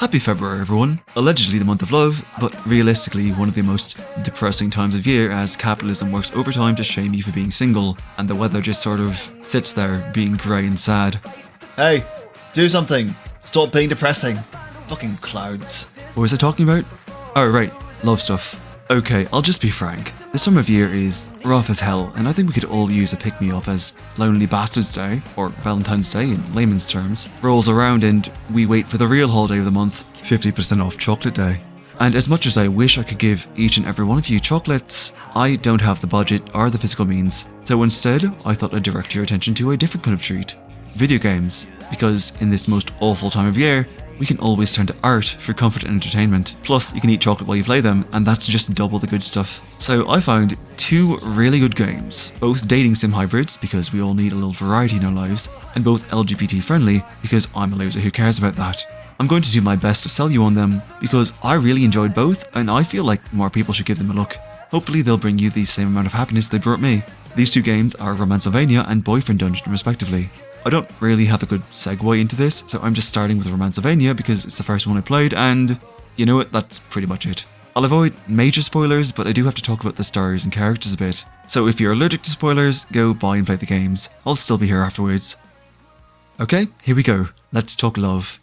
Happy February, everyone. Allegedly the month of love, but realistically one of the most depressing times of year as capitalism works overtime to shame you for being single, and the weather just sort of sits there being grey and sad. Hey, do something. Stop being depressing. Fucking clouds. What was I talking about? Oh right, love stuff. Okay, I'll just be frank. This time of year is rough as hell, and I think we could all use a pick-me-up as Lonely Bastards Day, or Valentine's Day in layman's terms, rolls around and we wait for the real holiday of the month, 50% off Chocolate Day. And as much as I wish I could give each and every one of you chocolates, I don't have the budget or the physical means. So instead, I thought I'd direct your attention to a different kind of treat. Video games. Because in this most awful time of year, we can always turn to art for comfort and entertainment. Plus, you can eat chocolate while you play them, and that's just double the good stuff. So I found two really good games, both dating sim hybrids, because we all need a little variety in our lives, and both LGBT friendly, because I'm a loser who cares about that. I'm going to do my best to sell you on them, because I really enjoyed both, and I feel like more people should give them a look. Hopefully they'll bring you the same amount of happiness they brought me. These two games are Romancevania and Boyfriend Dungeon respectively. I don't really have a good segue into this, so I'm just starting with Romancevania because it's the first one I played, and you know what, that's pretty much it. I'll avoid major spoilers, but I do have to talk about the stories and characters a bit. So if you're allergic to spoilers, go buy and play the games. I'll still be here afterwards. Okay, here we go. Let's talk love.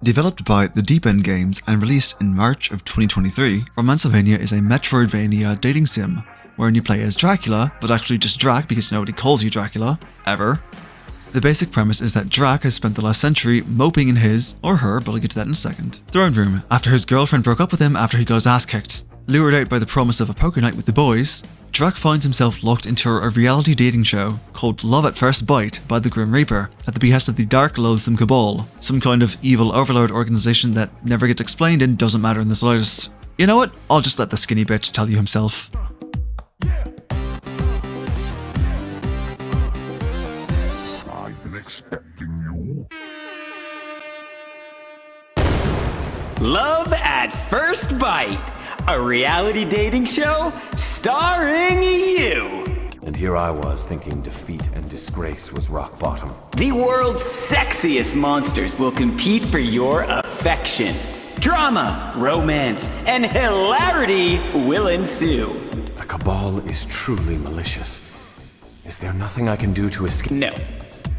Developed by the Deep End Games and released in March of 2023, Romancevania is a Metroidvania dating sim, wherein you play as Dracula, but actually just Drac because nobody calls you Dracula, ever. The basic premise is that Drac has spent the last century moping in his, or her, but I'll get to that in a second, throne room after his girlfriend broke up with him after he got his ass kicked. Lured out by the promise of a poker night with the boys, Drac finds himself locked into a reality dating show called Love at First Bite by the Grim Reaper at the behest of the Dark Loathsome Cabal, some kind of evil overlord organization that never gets explained and doesn't matter in the slightest. You know what? I'll just let the skinny bitch tell you himself. Expecting you. Love at First Bite, a reality dating show starring you. And here I was thinking defeat and disgrace was rock bottom. The world's sexiest monsters will compete for your affection. Drama, romance, and hilarity will ensue. The Cabal is truly malicious. Is there nothing I can do to escape? No.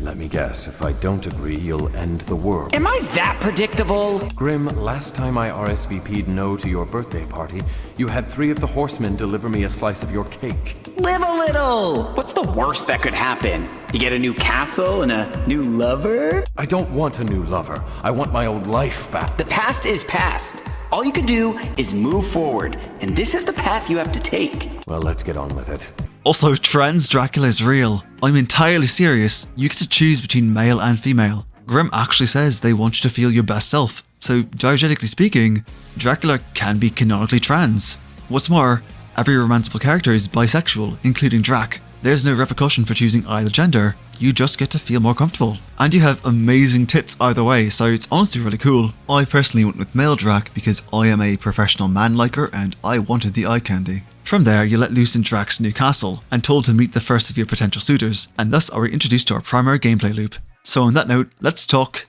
Let me guess, if I don't agree, you'll end the world. Am I that predictable? Grim, last time I RSVP'd no to your birthday party, you had 3 of the horsemen deliver me a slice of your cake. Live a little. What's the worst that could happen? You get a new castle and a new lover? I don't want a new lover. I want my old life back. The past is past. All you can do is move forward, and this is the path you have to take. Well, let's get on with it. Also, trans Dracula is real. I'm entirely serious. You get to choose between male and female. Grim actually says they want you to feel your best self. So, diegetically speaking, Dracula can be canonically trans. What's more, every romanceable character is bisexual, including Drac. There's no repercussion for choosing either gender. You just get to feel more comfortable. And you have amazing tits either way, so it's honestly really cool. I personally went with male Drac because I am a professional man liker and I wanted the eye candy. From there, you're let loose in Drac's new castle and told to meet the first of your potential suitors, and thus are we introduced to our primary gameplay loop. So on that note, let's talk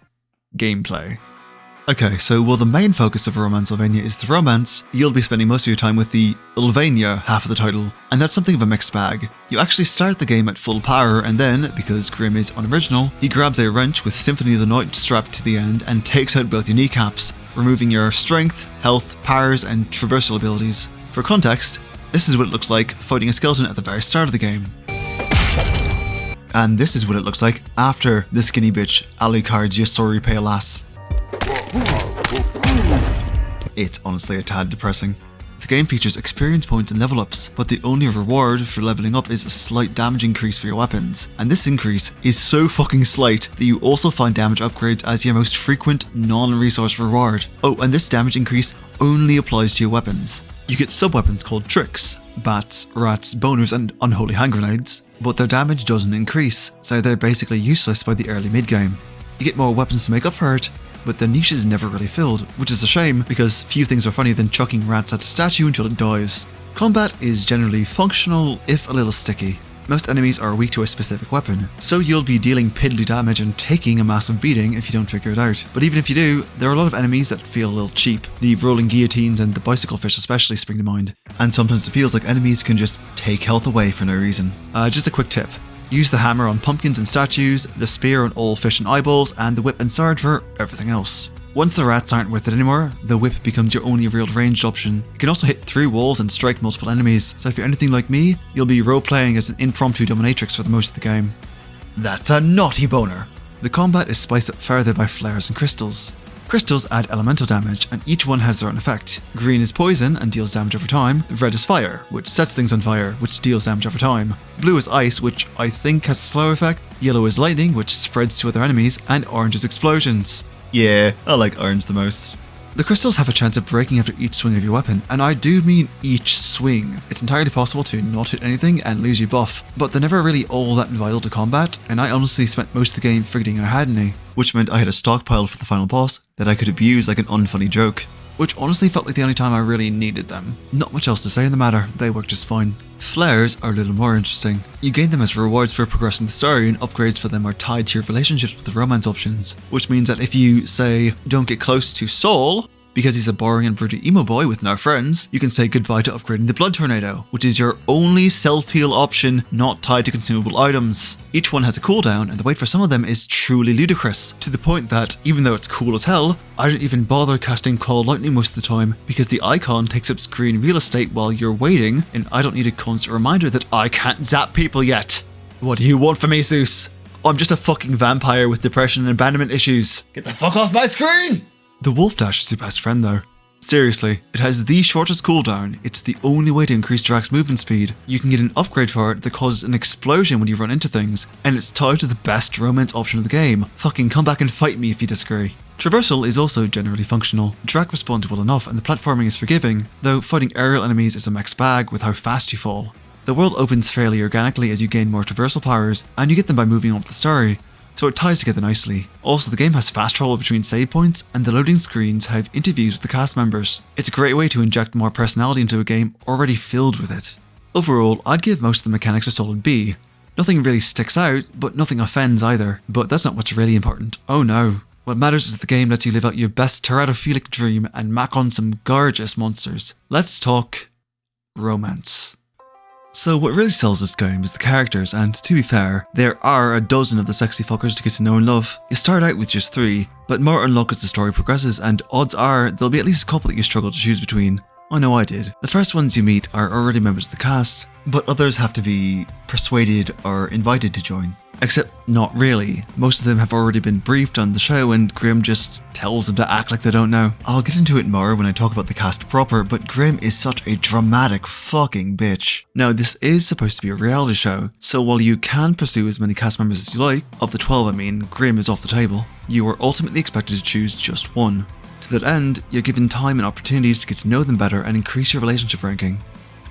gameplay. Okay, so while the main focus of Romancevania is the romance, you'll be spending most of your time with the Ulvania half of the title, and that's something of a mixed bag. You actually start the game at full power, and then, because Grim is unoriginal, he grabs a wrench with Symphony of the Night strapped to the end and takes out both your kneecaps, removing your strength, health, powers, and traversal abilities. For context, this is what it looks like fighting a skeleton at the very start of the game. And this is what it looks like after the skinny bitch Alucard's your sorry pale ass. It's honestly a tad depressing. The game features experience points and level ups, but the only reward for leveling up is a slight damage increase for your weapons. And this increase is so fucking slight that you also find damage upgrades as your most frequent non-resource reward. Oh, and this damage increase only applies to your weapons. You get sub-weapons called tricks, bats, rats, boners, and unholy hand grenades, but their damage doesn't increase, so they're basically useless by the early mid-game. You get more weapons to make up for it, but their niche is never really filled, which is a shame because few things are funnier than chucking rats at a statue until it dies. Combat is generally functional, if a little sticky. Most enemies are weak to a specific weapon, so you'll be dealing piddly damage and taking a massive beating if you don't figure it out. But even if you do, there are a lot of enemies that feel a little cheap. The rolling guillotines and the bicycle fish especially spring to mind, and sometimes it feels like enemies can just take health away for no reason. Just a quick tip. Use the hammer on pumpkins and statues, the spear on all fish and eyeballs, and the whip and sword for everything else. Once the rats aren't worth it anymore, the whip becomes your only real ranged option. You can also hit through walls and strike multiple enemies, so if you're anything like me, you'll be role-playing as an impromptu dominatrix for the most of the game. That's a naughty boner! The combat is spiced up further by flares and crystals. Crystals add elemental damage, and each one has their own effect. Green is poison and deals damage over time. Red is fire, which sets things on fire, which deals damage over time. Blue is ice, which I think has a slow effect. Yellow is lightning, which spreads to other enemies. And orange is explosions. Yeah, I like orange the most. The crystals have a chance of breaking after each swing of your weapon, and I do mean each swing. It's entirely possible to not hit anything and lose your buff, but they're never really all that vital to combat, and I honestly spent most of the game figuring I had any, which meant I had a stockpile for the final boss that I could abuse like an unfunny joke, which honestly felt like the only time I really needed them. Not much else to say in the matter, they work just fine. Flares are a little more interesting. You gain them as rewards for progressing the story, and upgrades for them are tied to your relationships with the romance options, which means that if you, say, don't get close to Saul, because he's a boring and broody emo boy with no friends, you can say goodbye to upgrading the Blood Tornado, which is your only self-heal option not tied to consumable items. Each one has a cooldown, and the wait for some of them is truly ludicrous, to the point that, even though it's cool as hell, I don't even bother casting Call Lightning most of the time, because the icon takes up screen real estate while you're waiting, and I don't need a constant reminder that I can't zap people yet. What do you want from me, Zeus? I'm just a fucking vampire with depression and abandonment issues. Get the fuck off my screen! The Wolf Dash is your best friend though. Seriously, it has the shortest cooldown, it's the only way to increase Drax's movement speed. You can get an upgrade for it that causes an explosion when you run into things, and it's tied to the best romance option of the game. Fucking come back and fight me if you disagree. Traversal is also generally functional. Drax responds well enough and the platforming is forgiving, though fighting aerial enemies is a mixed bag with how fast you fall. The world opens fairly organically as you gain more traversal powers, and you get them by moving on with the story, so it ties together nicely. Also, the game has fast travel between save points, and the loading screens have interviews with the cast members. It's a great way to inject more personality into a game already filled with it. Overall, I'd give most of the mechanics a solid B. Nothing really sticks out, but nothing offends either. But that's not what's really important. Oh no. What matters is the game lets you live out your best teratophilic dream and mac on some gorgeous monsters. Let's talk romance. So what really sells this game is the characters, and to be fair, there are a dozen of the sexy fuckers to get to know and love. You start out with just 3, but more unlock as the story progresses, and odds are there'll be at least a couple that you struggle to choose between. I know I did. The first ones you meet are already members of the cast, but others have to be persuaded or invited to join. Except not really. Most of them have already been briefed on the show and Grim just tells them to act like they don't know. I'll get into it more when I talk about the cast proper, but Grim is such a dramatic fucking bitch. Now this is supposed to be a reality show, so while you can pursue as many cast members as you like, of the 12 I mean, Grim is off the table, you are ultimately expected to choose just one. To that end, you're given time and opportunities to get to know them better and increase your relationship ranking.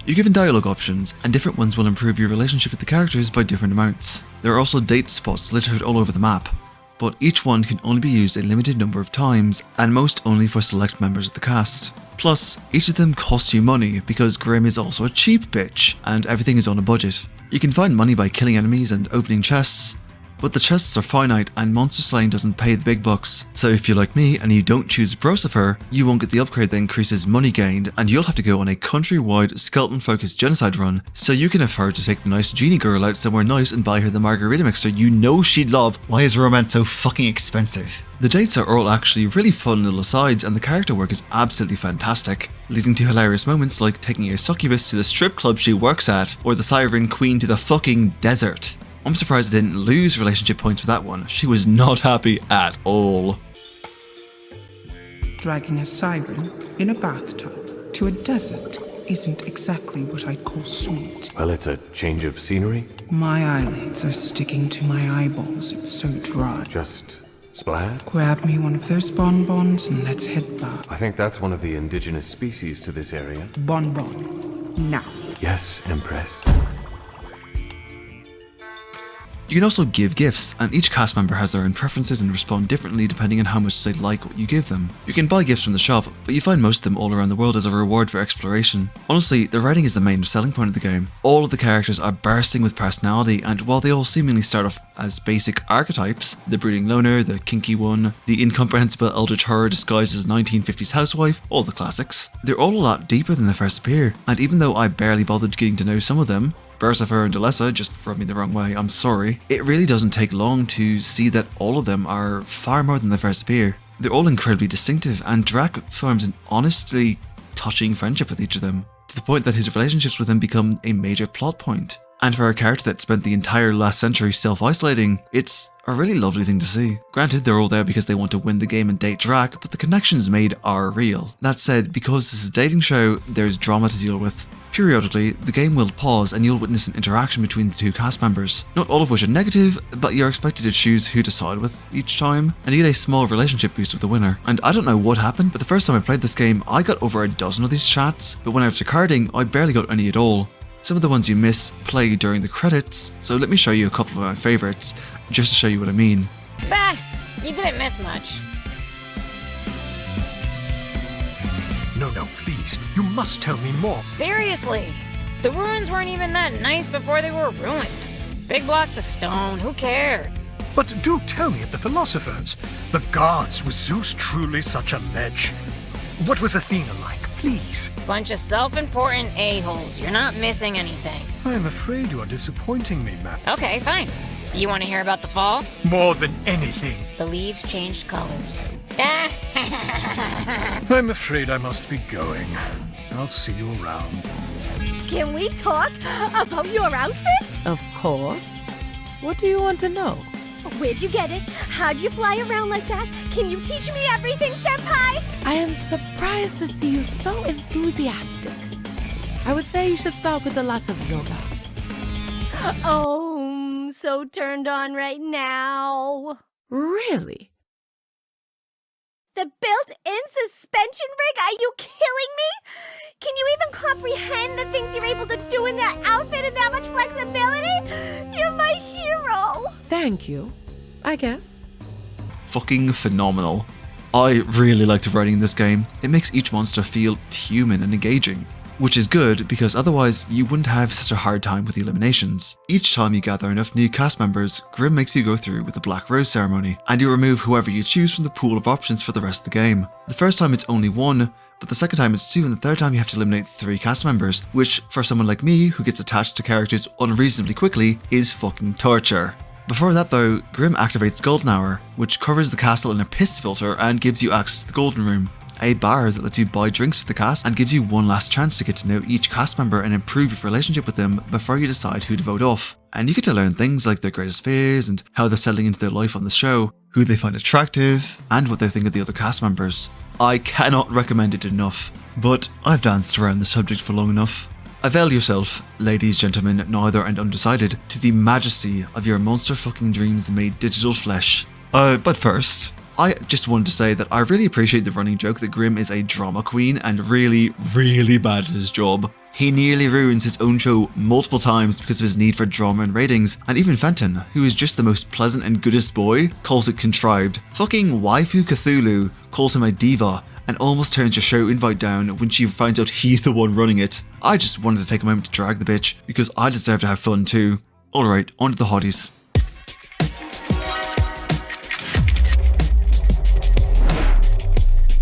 You're given dialogue options, and different ones will improve your relationship with the characters by different amounts. There are also date spots littered all over the map, but each one can only be used a limited number of times, and most only for select members of the cast. Plus, each of them costs you money, because Grim is also a cheap bitch, and everything is on a budget. You can find money by killing enemies and opening chests, but the chests are finite and monster slaying doesn't pay the big bucks. So if you're like me and you don't choose Brosifer, you won't get the upgrade that increases money gained, and you'll have to go on a countrywide skeleton-focused genocide run, so you can afford to take the nice genie girl out somewhere nice and buy her the margarita mixer you know she'd love. Why is romance so fucking expensive? The dates are all actually really fun little asides, and the character work is absolutely fantastic, leading to hilarious moments like taking a succubus to the strip club she works at, or the Siren Queen to the fucking desert. I'm surprised I didn't lose relationship points for that one. She was not happy at all. Dragging a siren in a bathtub to a desert isn't exactly what I'd call sweet. Well, it's a change of scenery. My eyelids are sticking to my eyeballs, it's so dry. Just splat? Grab me one of those bonbons and let's head back. I think that's one of the indigenous species to this area. Bonbon. Now. Yes, Empress. You can also give gifts, and each cast member has their own preferences and respond differently depending on how much they like what you give them. You can buy gifts from the shop, but you find most of them all around the world as a reward for exploration. Honestly, the writing is the main selling point of the game. All of the characters are bursting with personality, and while they all seemingly start off as basic archetypes, the brooding loner, the kinky one, the incomprehensible eldritch horror disguised as a 1950s housewife, all the classics, they're all a lot deeper than they first appear, and even though I barely bothered getting to know some of them, Bersifer and Delessa just rubbed me the wrong way, I'm sorry. It really doesn't take long to see that all of them are far more than they first appear. They're all incredibly distinctive, and Drac forms an honestly touching friendship with each of them, to the point that his relationships with them become a major plot point. And for a character that spent the entire last century self-isolating, it's a really lovely thing to see. Granted, they're all there because they want to win the game and date Drac, but the connections made are real. That said, because this is a dating show, there's drama to deal with. Periodically, the game will pause and you'll witness an interaction between the two cast members, not all of which are negative, but you're expected to choose who to side with each time, and you get a small relationship boost with the winner. And I don't know what happened, but the first time I played this game, I got over a dozen of these chats, but when I was recording, I barely got any at all. Some of the ones you miss play during the credits, so let me show you a couple of my favourites, just to show you what I mean. Bah! You didn't miss much. No, please. You must tell me more. Seriously. The ruins weren't even that nice before they were ruined. Big blocks of stone, who cared? But do tell me of the philosophers. The gods, was Zeus truly such a ledge? What was Athena like, please? Bunch of self-important a-holes. You're not missing anything. I am afraid you are disappointing me, ma'am. Okay, fine. You want to hear about the fall? More than anything. The leaves changed colors. I'm afraid I must be going. I'll see you around. Can we talk about your outfit? Of course. What do you want to know? Where'd you get it? How'd you fly around like that? Can you teach me everything, Senpai? I am surprised to see you so enthusiastic. I would say you should start with a lot of yoga. Oh, I'm so turned on right now. Really? The built-in suspension rig? Are you killing me? Can you even comprehend the things you're able to do in that outfit and that much flexibility? You're my hero. Thank you, I guess. Fucking phenomenal. I really liked the writing in this game. It makes each monster feel human and engaging, which is good because otherwise you wouldn't have such a hard time with the eliminations. Each time you gather enough new cast members, Grimm makes you go through with the Black Rose ceremony, and you remove whoever you choose from the pool of options for the rest of the game. The first time it's only one, but the second time it's two, and the third time you have to eliminate 3 cast members, which for someone like me who gets attached to characters unreasonably quickly is fucking torture. Before that though, Grimm activates Golden Hour, which covers the castle in a piss filter and gives you access to the Golden Room, a bar that lets you buy drinks for the cast and gives you one last chance to get to know each cast member and improve your relationship with them before you decide who to vote off. And you get to learn things like their greatest fears and how they're settling into their life on the show, who they find attractive, and what they think of the other cast members. I cannot recommend it enough, but I've danced around the subject for long enough. Avail yourself, ladies, gentlemen, neither and undecided, to the majesty of your monster fucking dreams made digital flesh. But first, I just wanted to say that I really appreciate the running joke that Grimm is a drama queen and really, really bad at his job. He nearly ruins his own show multiple times because of his need for drama and ratings, and even Fenton, who is just the most pleasant and goodest boy, calls it contrived. Fucking Waifu Cthulhu calls him a diva and almost turns your show invite down when she finds out he's the one running it. I just wanted to take a moment to drag the bitch because I deserve to have fun too. Alright, on to the hotties.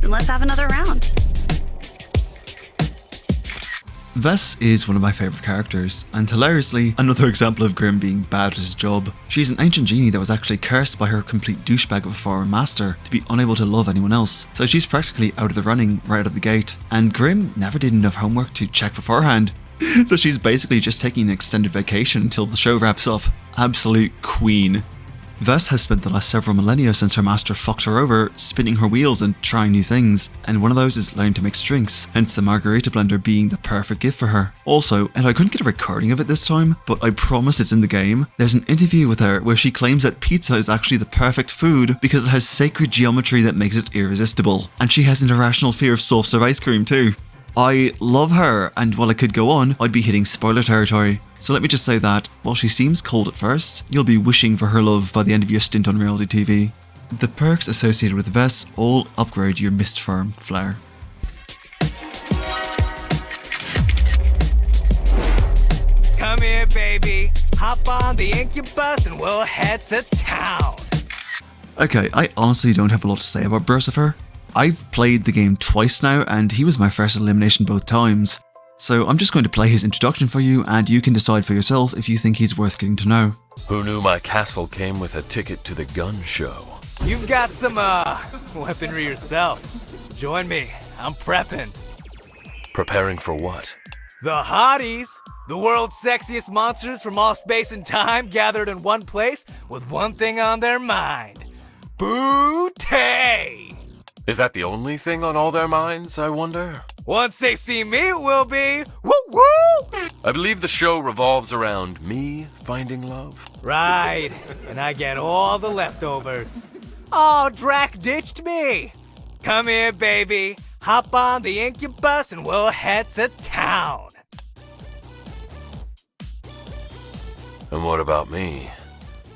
Let's have another round. Vess is one of my favourite characters, and hilariously, another example of Grimm being bad at his job. She's an ancient genie that was actually cursed by her complete douchebag of a foreign master to be unable to love anyone else, so she's practically out of the running right out of the gate, and Grimm never did enough homework to check beforehand. So she's basically just taking an extended vacation until the show wraps up. Absolute queen. Vess has spent the last several millennia since her master fucked her over, spinning her wheels and trying new things, and one of those is learning to mix drinks, hence the margarita blender being the perfect gift for her. Also, and I couldn't get a recording of it this time, but I promise it's in the game, there's an interview with her where she claims that pizza is actually the perfect food because it has sacred geometry that makes it irresistible, and she has an irrational fear of soft serve ice cream too. I love her, and while I could go on, I'd be hitting spoiler territory. So let me just say that, while she seems cold at first, you'll be wishing for her love by the end of your stint on reality TV. The perks associated with Vess all upgrade your Mist Firm flair. Come here, baby. Hop on the incubus and we'll head to town. Okay, I honestly don't have a lot to say about Bersifer. I've played the game twice now, and he was my first elimination both times. So I'm just going to play his introduction for you, and you can decide for yourself if you think he's worth getting to know. Who knew my castle came with a ticket to the gun show? You've got some, weaponry yourself. Join me. I'm prepping. Preparing for what? The hotties! The world's sexiest monsters from all space and time gathered in one place with one thing on their mind. Booty! Is that the only thing on all their minds, I wonder? Once they see me, it will be woo-woo! I believe the show revolves around me finding love. Right, and I get all the leftovers. Oh, Drac ditched me! Come here, baby. Hop on the incubus and we'll head to town. And what about me?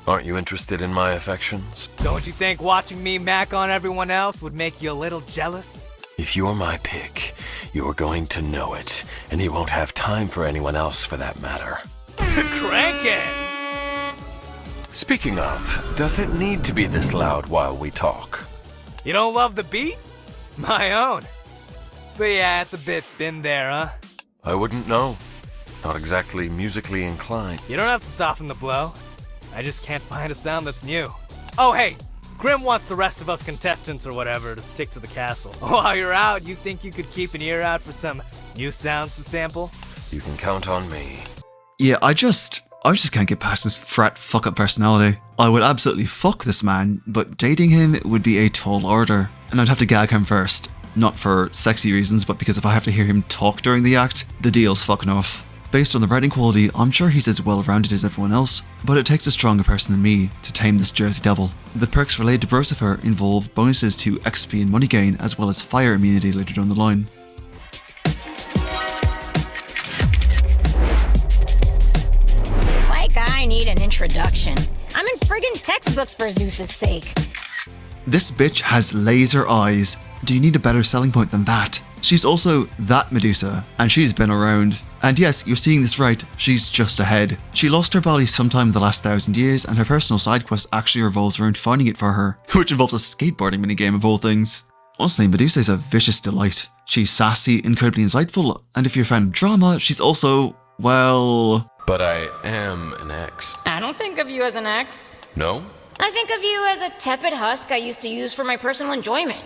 Aren't you interested in my affections? Don't you think watching me mac on everyone else would make you a little jealous? If you're my pick, you're going to know it, and you won't have time for anyone else for that matter. Crank it! Speaking of, does it need to be this loud while we talk? You don't love the beat? My own. But yeah, it's a bit been there, huh? I wouldn't know. Not exactly musically inclined. You don't have to soften the blow. I just can't find a sound that's new. Oh, hey! Grim wants the rest of us contestants or whatever to stick to the castle. While you're out, you think you could keep an ear out for some new sounds to sample? You can count on me. Yeah, I just can't get past his frat fuck-up personality. I would absolutely fuck this man, but dating him would be a tall order. And I'd have to gag him first. Not for sexy reasons, but because if I have to hear him talk during the act, the deal's fucking off. Based on the writing quality, I'm sure he's as well-rounded as everyone else, but it takes a stronger person than me to tame this Jersey Devil. The perks related to Bersifer involve bonuses to XP and money gain, as well as fire immunity later down the line. Like I need an introduction. I'm in friggin' textbooks for Zeus's sake. This bitch has laser eyes. Do you need a better selling point than that? She's also that Medusa, and she's been around. And yes, you're seeing this right, she's just ahead. She lost her body sometime in the last 1,000 years, and her personal side quest actually revolves around finding it for her, which involves a skateboarding minigame of all things. Honestly, Medusa is a vicious delight. She's sassy, incredibly insightful, and if you're a fan of drama, she's also, well... But I am an ex. I don't think of you as an ex. No? I think of you as a tepid husk I used to use for my personal enjoyment.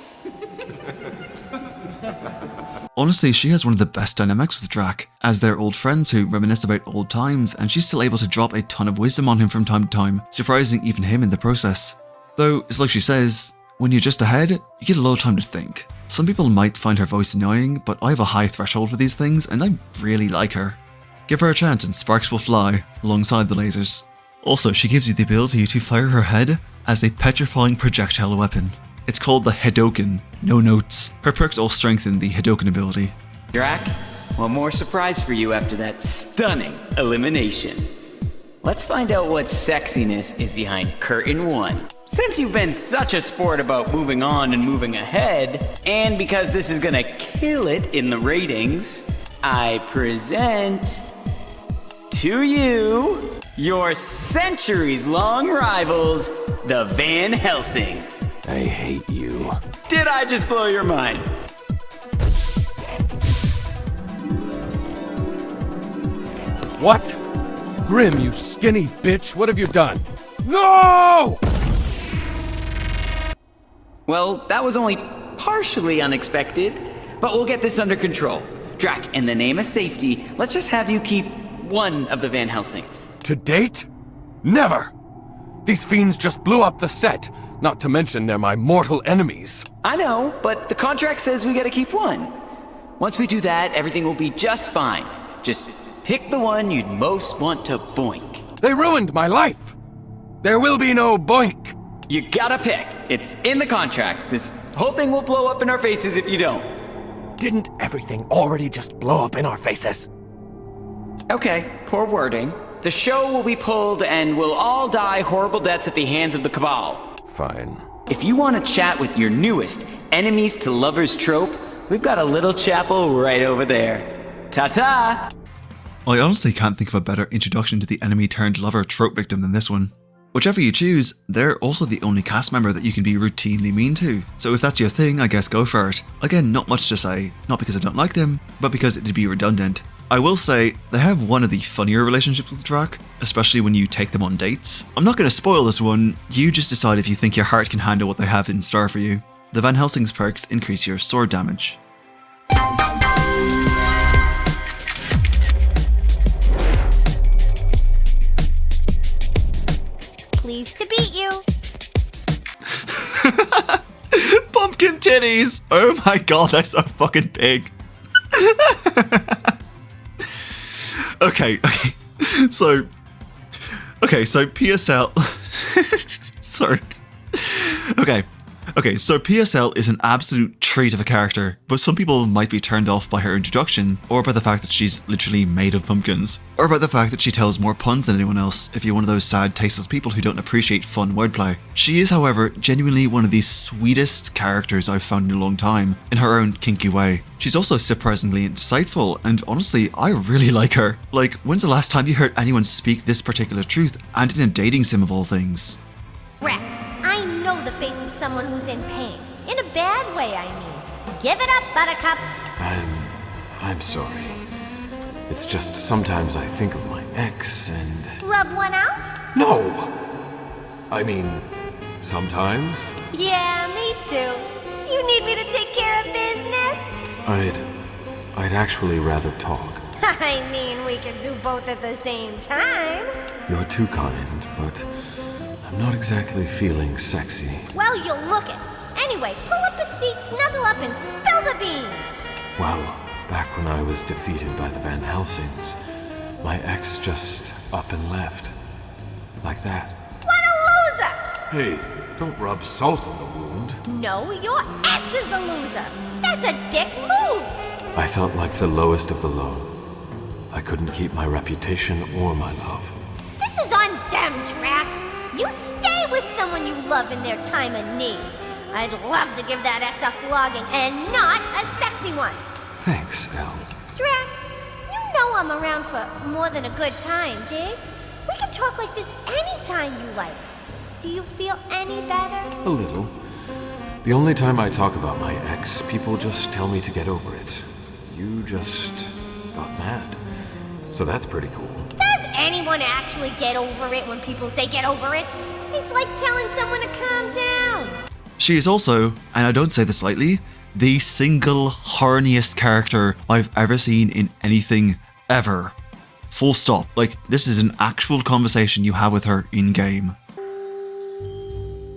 Honestly, she has one of the best dynamics with Drac, as they're old friends who reminisce about old times, and she's still able to drop a ton of wisdom on him from time to time, surprising even him in the process. Though, it's like she says, when you're just ahead, you get a lot of time to think. Some people might find her voice annoying, but I have a high threshold for these things, and I really like her. Give her a chance and sparks will fly, alongside the lasers. Also, she gives you the ability to fire her head as a petrifying projectile weapon. It's called the Hadoken, no notes. Her perks all strengthen the Hadoken ability. Drac, one more surprise for you after that stunning elimination. Let's find out what sexiness is behind Curtain 1. Since you've been such a sport about moving on and moving ahead, and because this is gonna kill it in the ratings, I present to you your centuries-long rivals, the Van Helsings. I hate you. Did I just blow your mind? What? Grim, you skinny bitch, what have you done? No! Well, that was only partially unexpected, but we'll get this under control. Drac, in the name of safety, let's just have you keep one of the Van Helsings. To date? Never! These fiends just blew up the set, not to mention they're my mortal enemies. I know, but the contract says we gotta keep one. Once we do that, everything will be just fine. Just pick the one you'd most want to boink. They ruined my life! There will be no boink! You gotta pick. It's in the contract. This whole thing will blow up in our faces if you don't. Didn't everything already just blow up in our faces? Okay, poor wording. The show will be pulled and we'll all die horrible deaths at the hands of the Cabal. Fine. If you want to chat with your newest enemies to lovers trope, we've got a little chapel right over there. Ta-ta! I honestly can't think of a better introduction to the enemy-turned-lover trope victim than this one. Whichever you choose, they're also the only cast member that you can be routinely mean to. So if that's your thing, I guess go for it. Again, not much to say, not because I don't like them, but because it'd be redundant. I will say, they have one of the funnier relationships with Drac, especially when you take them on dates. I'm not going to spoil this one, you just decide if you think your heart can handle what they have in store for you. The Van Helsing's perks increase your sword damage. Pleased to beat you. Pumpkin titties! Oh my god, they're so fucking big. Okay, so PSL. Sorry. Okay, so PSL is an absolute treat of a character, but some people might be turned off by her introduction, or by the fact that she's literally made of pumpkins, or by the fact that she tells more puns than anyone else if you're one of those sad, tasteless people who don't appreciate fun wordplay. She is, however, genuinely one of the sweetest characters I've found in a long time, in her own kinky way. She's also surprisingly insightful, and honestly, I really like her. Like, when's the last time you heard anyone speak this particular truth, and in a dating sim of all things? Rack, I know the face of someone who's in pain. In a bad way, I mean. Give it up, Buttercup. I'm sorry. It's just sometimes I think of my ex and... Rub one out? No! I mean, sometimes. Yeah, me too. You need me to take care of business? I'd actually rather talk. I mean, we can do both at the same time. You're too kind, but I'm not exactly feeling sexy. Well, you'll look it. Anyway, pull up a seat, snuggle up, and spill the beans. Well, back when I was defeated by the Van Helsings, my ex just up and left. Like that. What a loser! Hey, don't rub salt in the wound. No, your ex is the loser. That's a dick move. I felt like the lowest of the low. I couldn't keep my reputation or my love. This is on them, Drac. You stay with someone you love in their time of need. I'd love to give that ex a flogging, and not a sexy one. Thanks, Elle. Drac, you know I'm around for more than a good time, dig? We can talk like this anytime you like. Do you feel any better? A little. The only time I talk about my ex, people just tell me to get over it. You just got mad. So that's pretty cool. Does anyone actually get over it when people say get over it? It's like telling someone to calm down. She is also, and I don't say this lightly, the single horniest character I've ever seen in anything ever. Full stop. Like, this is an actual conversation you have with her in-game.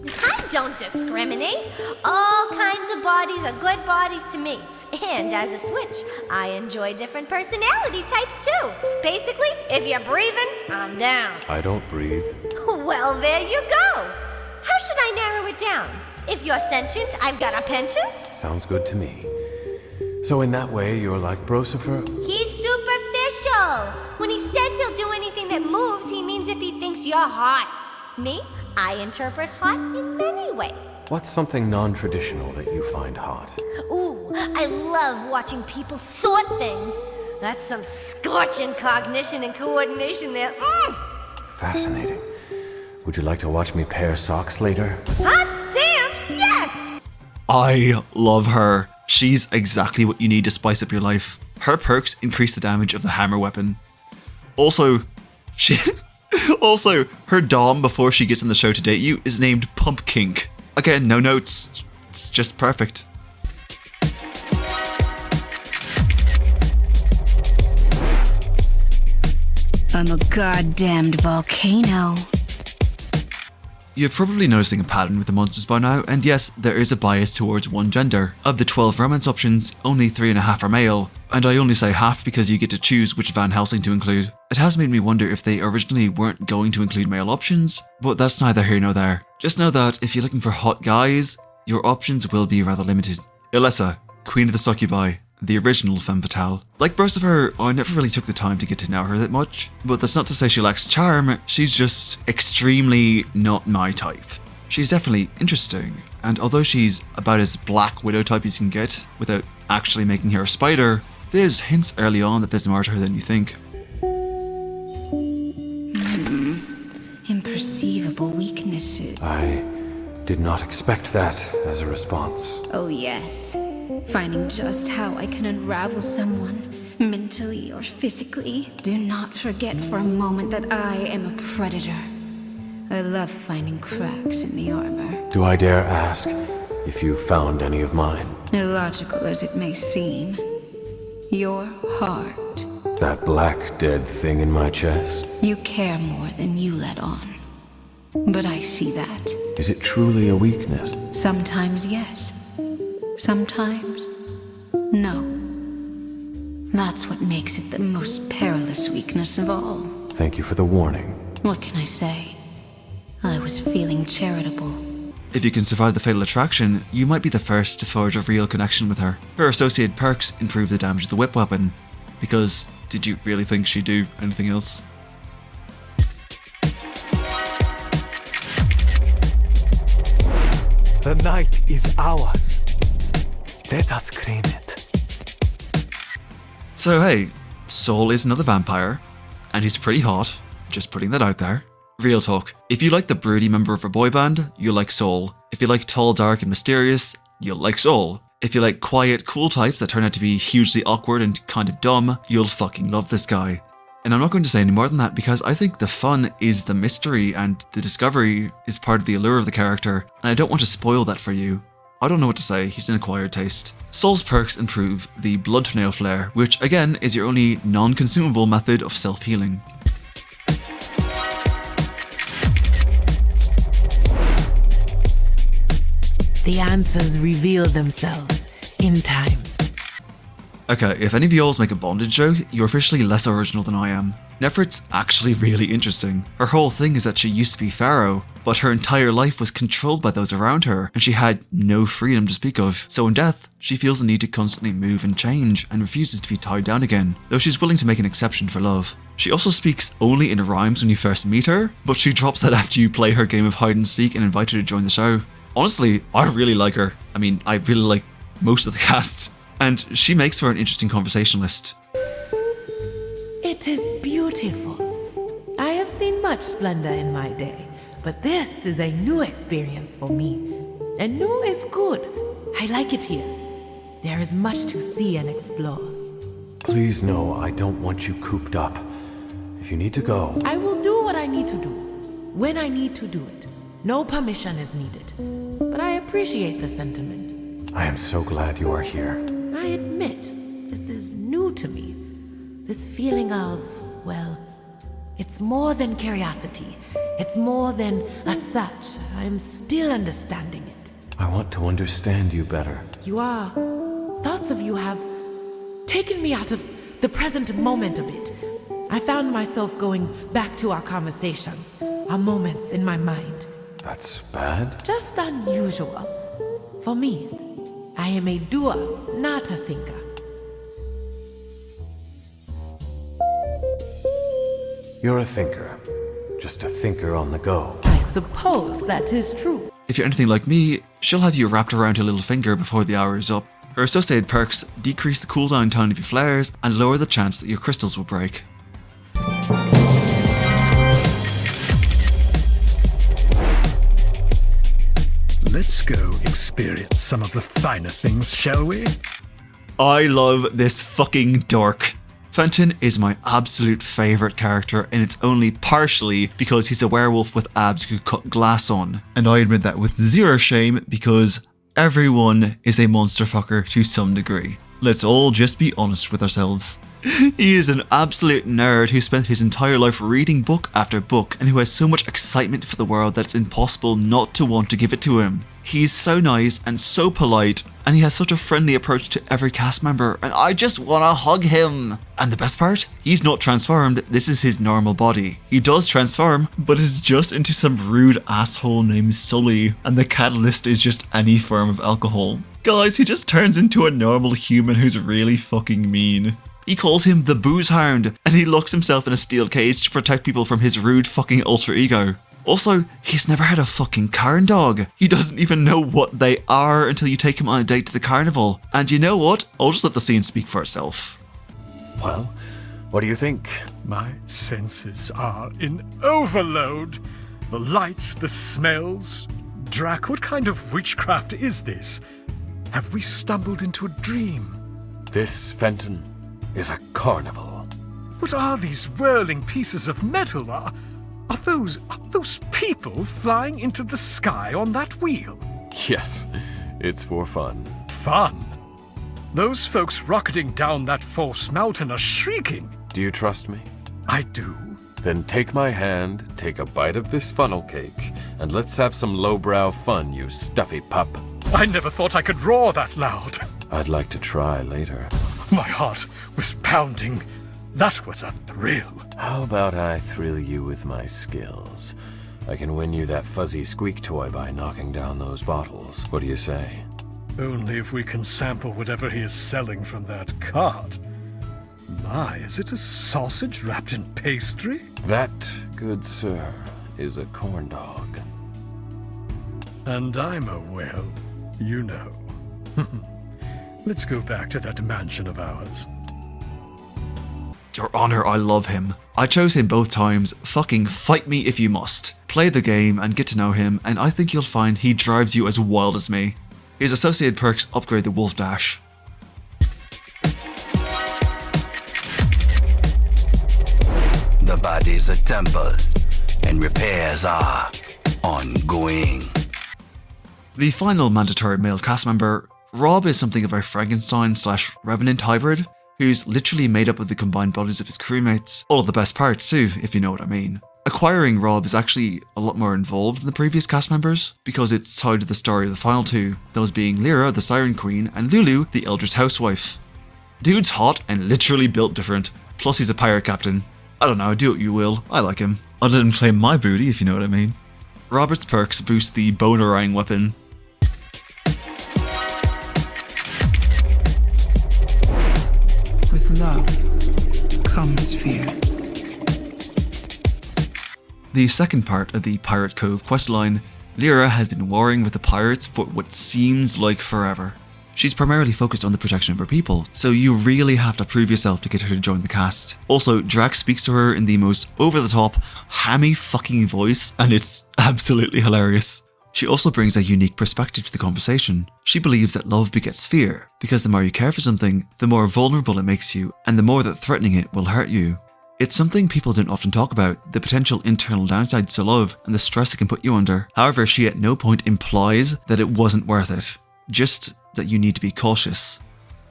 I don't discriminate. All kinds of bodies are good bodies to me. And as a switch, I enjoy different personality types too. Basically, if you're breathing, I'm down. I don't breathe. Well, there you go. How should I narrow it down? If you're sentient, I've got a penchant. Sounds good to me. So in that way, you're like Brosifer? He's superficial. When he says he'll do anything that moves, he means if he thinks you're hot. Me, I interpret hot in many ways. What's something non-traditional that you find hot? Ooh, I love watching people sort things. That's some scorching cognition and coordination there. Fascinating. Would you like to watch me pair socks later? Hot damn, yes! I love her. She's exactly what you need to spice up your life. Her perks increase the damage of the hammer weapon. Also, her dom before she gets on the show to date you is named Pumpkink. Again, no notes. It's just perfect. I'm a goddamned volcano. You're probably noticing a pattern with the monsters by now, and yes, there is a bias towards one gender. Of the 12 romance options, only 3.5 are male, and I only say half because you get to choose which Van Helsing to include. It has made me wonder if they originally weren't going to include male options, but that's neither here nor there. Just know that if you're looking for hot guys, your options will be rather limited. Ilessa, Queen of the Succubi, the original femme fatale. Like most of her, I never really took the time to get to know her that much, but that's not to say she lacks charm, she's just extremely not my type. She's definitely interesting, and although she's about as Black Widow type as you can get, without actually making her a spider, there's hints early on that there's more to her than you think. Imperceivable weaknesses. I did not expect that as a response. Oh yes. Finding just how I can unravel someone, mentally or physically. Do not forget for a moment that I am a predator. I love finding cracks in the armor. Do I dare ask if you found any of mine? Illogical as it may seem, your heart. That black dead thing in my chest? You care more than you let on. But I see that. Is it truly a weakness? Sometimes yes. Sometimes no. That's what makes it the most perilous weakness of all. Thank you for the warning. What can I say? I was feeling charitable. If you can survive the fatal attraction, you might be the first to forge a real connection with her. Her associated perks improve the damage of the whip weapon. Because, did you really think she'd do anything else? The night is ours. Let us claim it. So hey, Soul is another vampire, and he's pretty hot, just putting that out there. Real talk, if you like the broody member of a boy band, you'll like Soul. If you like tall, dark, and mysterious, you'll like Soul. If you like quiet, cool types that turn out to be hugely awkward and kind of dumb, you'll fucking love this guy. And I'm not going to say any more than that because I think the fun is the mystery and the discovery is part of the allure of the character, and I don't want to spoil that for you. I don't know what to say, he's an acquired taste. Soul's perks improve the blood tornado flare, which again is your only non-consumable method of self-healing. The answers reveal themselves in time. Okay, if any of you alls make a bondage joke, you're officially less original than I am. Nefert's actually really interesting. Her whole thing is that she used to be Pharaoh, but her entire life was controlled by those around her, and she had no freedom to speak of. So in death, she feels the need to constantly move and change, and refuses to be tied down again, though she's willing to make an exception for love. She also speaks only in rhymes when you first meet her, but she drops that after you play her game of hide and seek and invite her to join the show. Honestly, I really like her. I mean, I really like most of the cast. And she makes for an interesting conversationalist. It is beautiful. I have seen much splendor in my day, but this is a new experience for me. And new is good. I like it here. There is much to see and explore. Please know I don't want you cooped up. If you need to go... I will do what I need to do, when I need to do it. No permission is needed. But I appreciate the sentiment. I am so glad you are here. I admit, this is new to me. This feeling of, well, it's more than curiosity. It's more than a search. I'm still understanding it. I want to understand you better. You are. Thoughts of you have taken me out of the present moment a bit. I found myself going back to our conversations, our moments in my mind. That's bad? Just unusual. For me, I am a doer, not a thinker. You're a thinker. Just a thinker on the go. I suppose that is true. If you're anything like me, she'll have you wrapped around her little finger before the hour is up. Her associated perks decrease the cooldown time of your flares and lower the chance that your crystals will break. Let's go experience some of the finer things, shall we? I love this fucking dork. Fenton is my absolute favourite character, and it's only partially because he's a werewolf with abs you could cut glass on. And I admit that with zero shame because everyone is a monster fucker to some degree. Let's all just be honest with ourselves. He is an absolute nerd who spent his entire life reading book after book and who has so much excitement for the world that it's impossible not to want to give it to him. He's so nice and so polite, and he has such a friendly approach to every cast member, and I just wanna hug him. And the best part? He's not transformed, this is his normal body. He does transform, but it's just into some rude asshole named Sully, and the catalyst is just any form of alcohol. Guys, he just turns into a normal human who's really fucking mean. He calls him the Booze Hound, and he locks himself in a steel cage to protect people from his rude fucking alter ego. Also, he's never had a fucking Karen dog. He doesn't even know what they are until you take him on a date to the carnival. And you know what? I'll just let the scene speak for itself. Well, what do you think? My senses are in overload. The lights, the smells. Drac, what kind of witchcraft is this? Have we stumbled into a dream? This, Fenton, is a carnival. What are these whirling pieces of metal? Are those people flying into the sky on that wheel? Yes, it's for fun. Fun? Those folks rocketing down that false mountain are shrieking. Do you trust me? I do. Then take my hand, take a bite of this funnel cake, and let's have some lowbrow fun, you stuffy pup. I never thought I could roar that loud. I'd like to try later. My heart was pounding. That was a thrill. How about I thrill you with my skills? I can win you that fuzzy squeak toy by knocking down those bottles. What do you say? Only if we can sample whatever he is selling from that cart. My, is it a sausage wrapped in pastry? That, good sir, is a corn dog. And I'm a, well, you know. Let's go back to that mansion of ours. Your Honor, I love him. I chose him both times. Fucking fight me if you must. Play the game and get to know him, and I think you'll find he drives you as wild as me. His associated perks upgrade the Wolf Dash. The body's a temple, and repairs are ongoing. The final mandatory male cast member, Rob, is something of a Frankenstein/Revenant hybrid, who's literally made up of the combined bodies of his crewmates, all of the best parts too, if you know what I mean. Acquiring Rob is actually a lot more involved than the previous cast members, because it's tied to the story of the final two, those being Lyra, the Siren Queen, and Lulu, the Eldritch Housewife. Dude's hot and literally built different, plus he's a pirate captain. I don't know, do what you will, I like him. I'll let him claim my booty if you know what I mean. Robert's perks boost the Bonerang weapon. With love comes fear. The second part of the Pirate Cove questline, Lyra has been warring with the pirates for what seems like forever. She's primarily focused on the protection of her people, so you really have to prove yourself to get her to join the cast. Also, Drax speaks to her in the most over-the-top, hammy fucking voice, and it's absolutely hilarious. She also brings a unique perspective to the conversation. She believes that love begets fear, because the more you care for something, the more vulnerable it makes you, and the more that threatening it will hurt you. It's something people don't often talk about, the potential internal downsides to love and the stress it can put you under. However, she at no point implies that it wasn't worth it, just that you need to be cautious.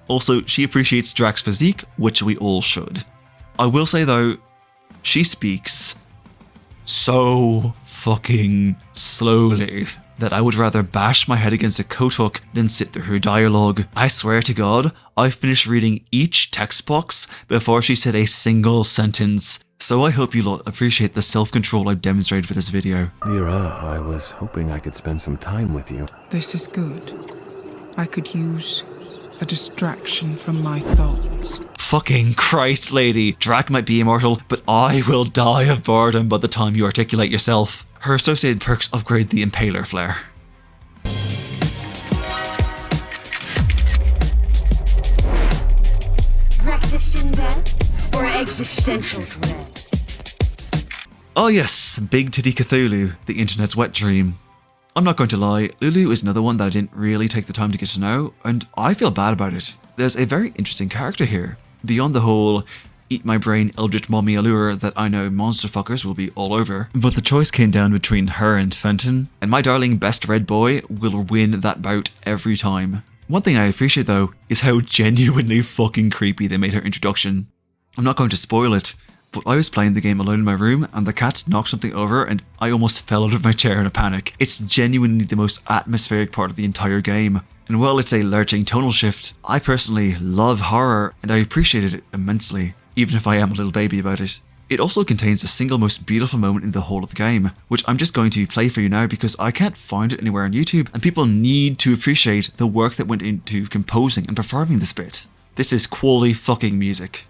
Also, she appreciates Drax's physique, which we all should. I will say though, she speaks so fucking slowly that I would rather bash my head against a coat hook than sit through her dialogue. I swear to God, I finished reading each text box before she said a single sentence. So I hope you'll appreciate the self-control I've demonstrated for this video. Lyra, I was hoping I could spend some time with you. This is good. I could use a distraction from my thoughts. Fucking Christ, lady. Drac might be immortal, but I will die of boredom by the time you articulate yourself. Her associated perks upgrade the Impaler Flare. Breakfast in bed or existential dread? Oh yes, Big Titty Cthulhu, the internet's wet dream. I'm not going to lie, Lulu is another one that I didn't really take the time to get to know, and I feel bad about it. There's a very interesting character here, beyond the whole eat my brain eldritch mommy allure that I know monster fuckers will be all over. But the choice came down between her and Fenton, and my darling best red boy will win that bout every time. One thing I appreciate though is how genuinely fucking creepy they made her introduction. I'm not going to spoil it, but I was playing the game alone in my room and the cats knocked something over and I almost fell out of my chair in a panic. It's genuinely the most atmospheric part of the entire game. And while it's a lurching tonal shift, I personally love horror and I appreciated it immensely, even if I am a little baby about it. It also contains the single most beautiful moment in the whole of the game, which I'm just going to play for you now because I can't find it anywhere on YouTube, and people need to appreciate the work that went into composing and performing this bit. This is quality fucking music.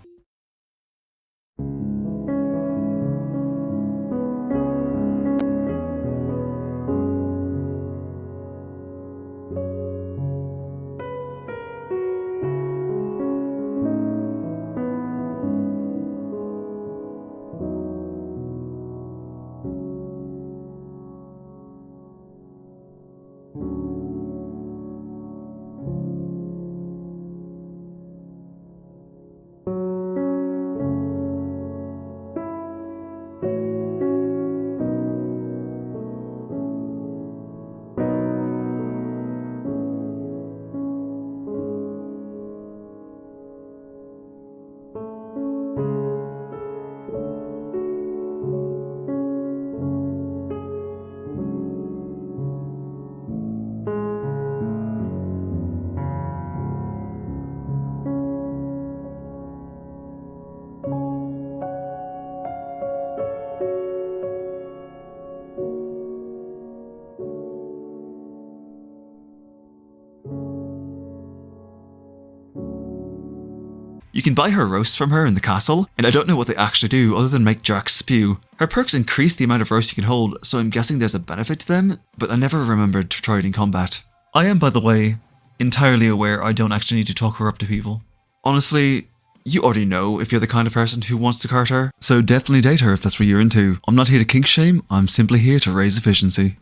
You can buy her roast from her in the castle, and I don't know what they actually do other than make Jack spew. Her perks increase the amount of roast you can hold, so I'm guessing there's a benefit to them, but I never remembered to try it in combat. I am, by the way, entirely aware I don't actually need to talk her up to people. Honestly, you already know if you're the kind of person who wants to cart her, so definitely date her if that's what you're into. I'm not here to kink shame, I'm simply here to raise efficiency.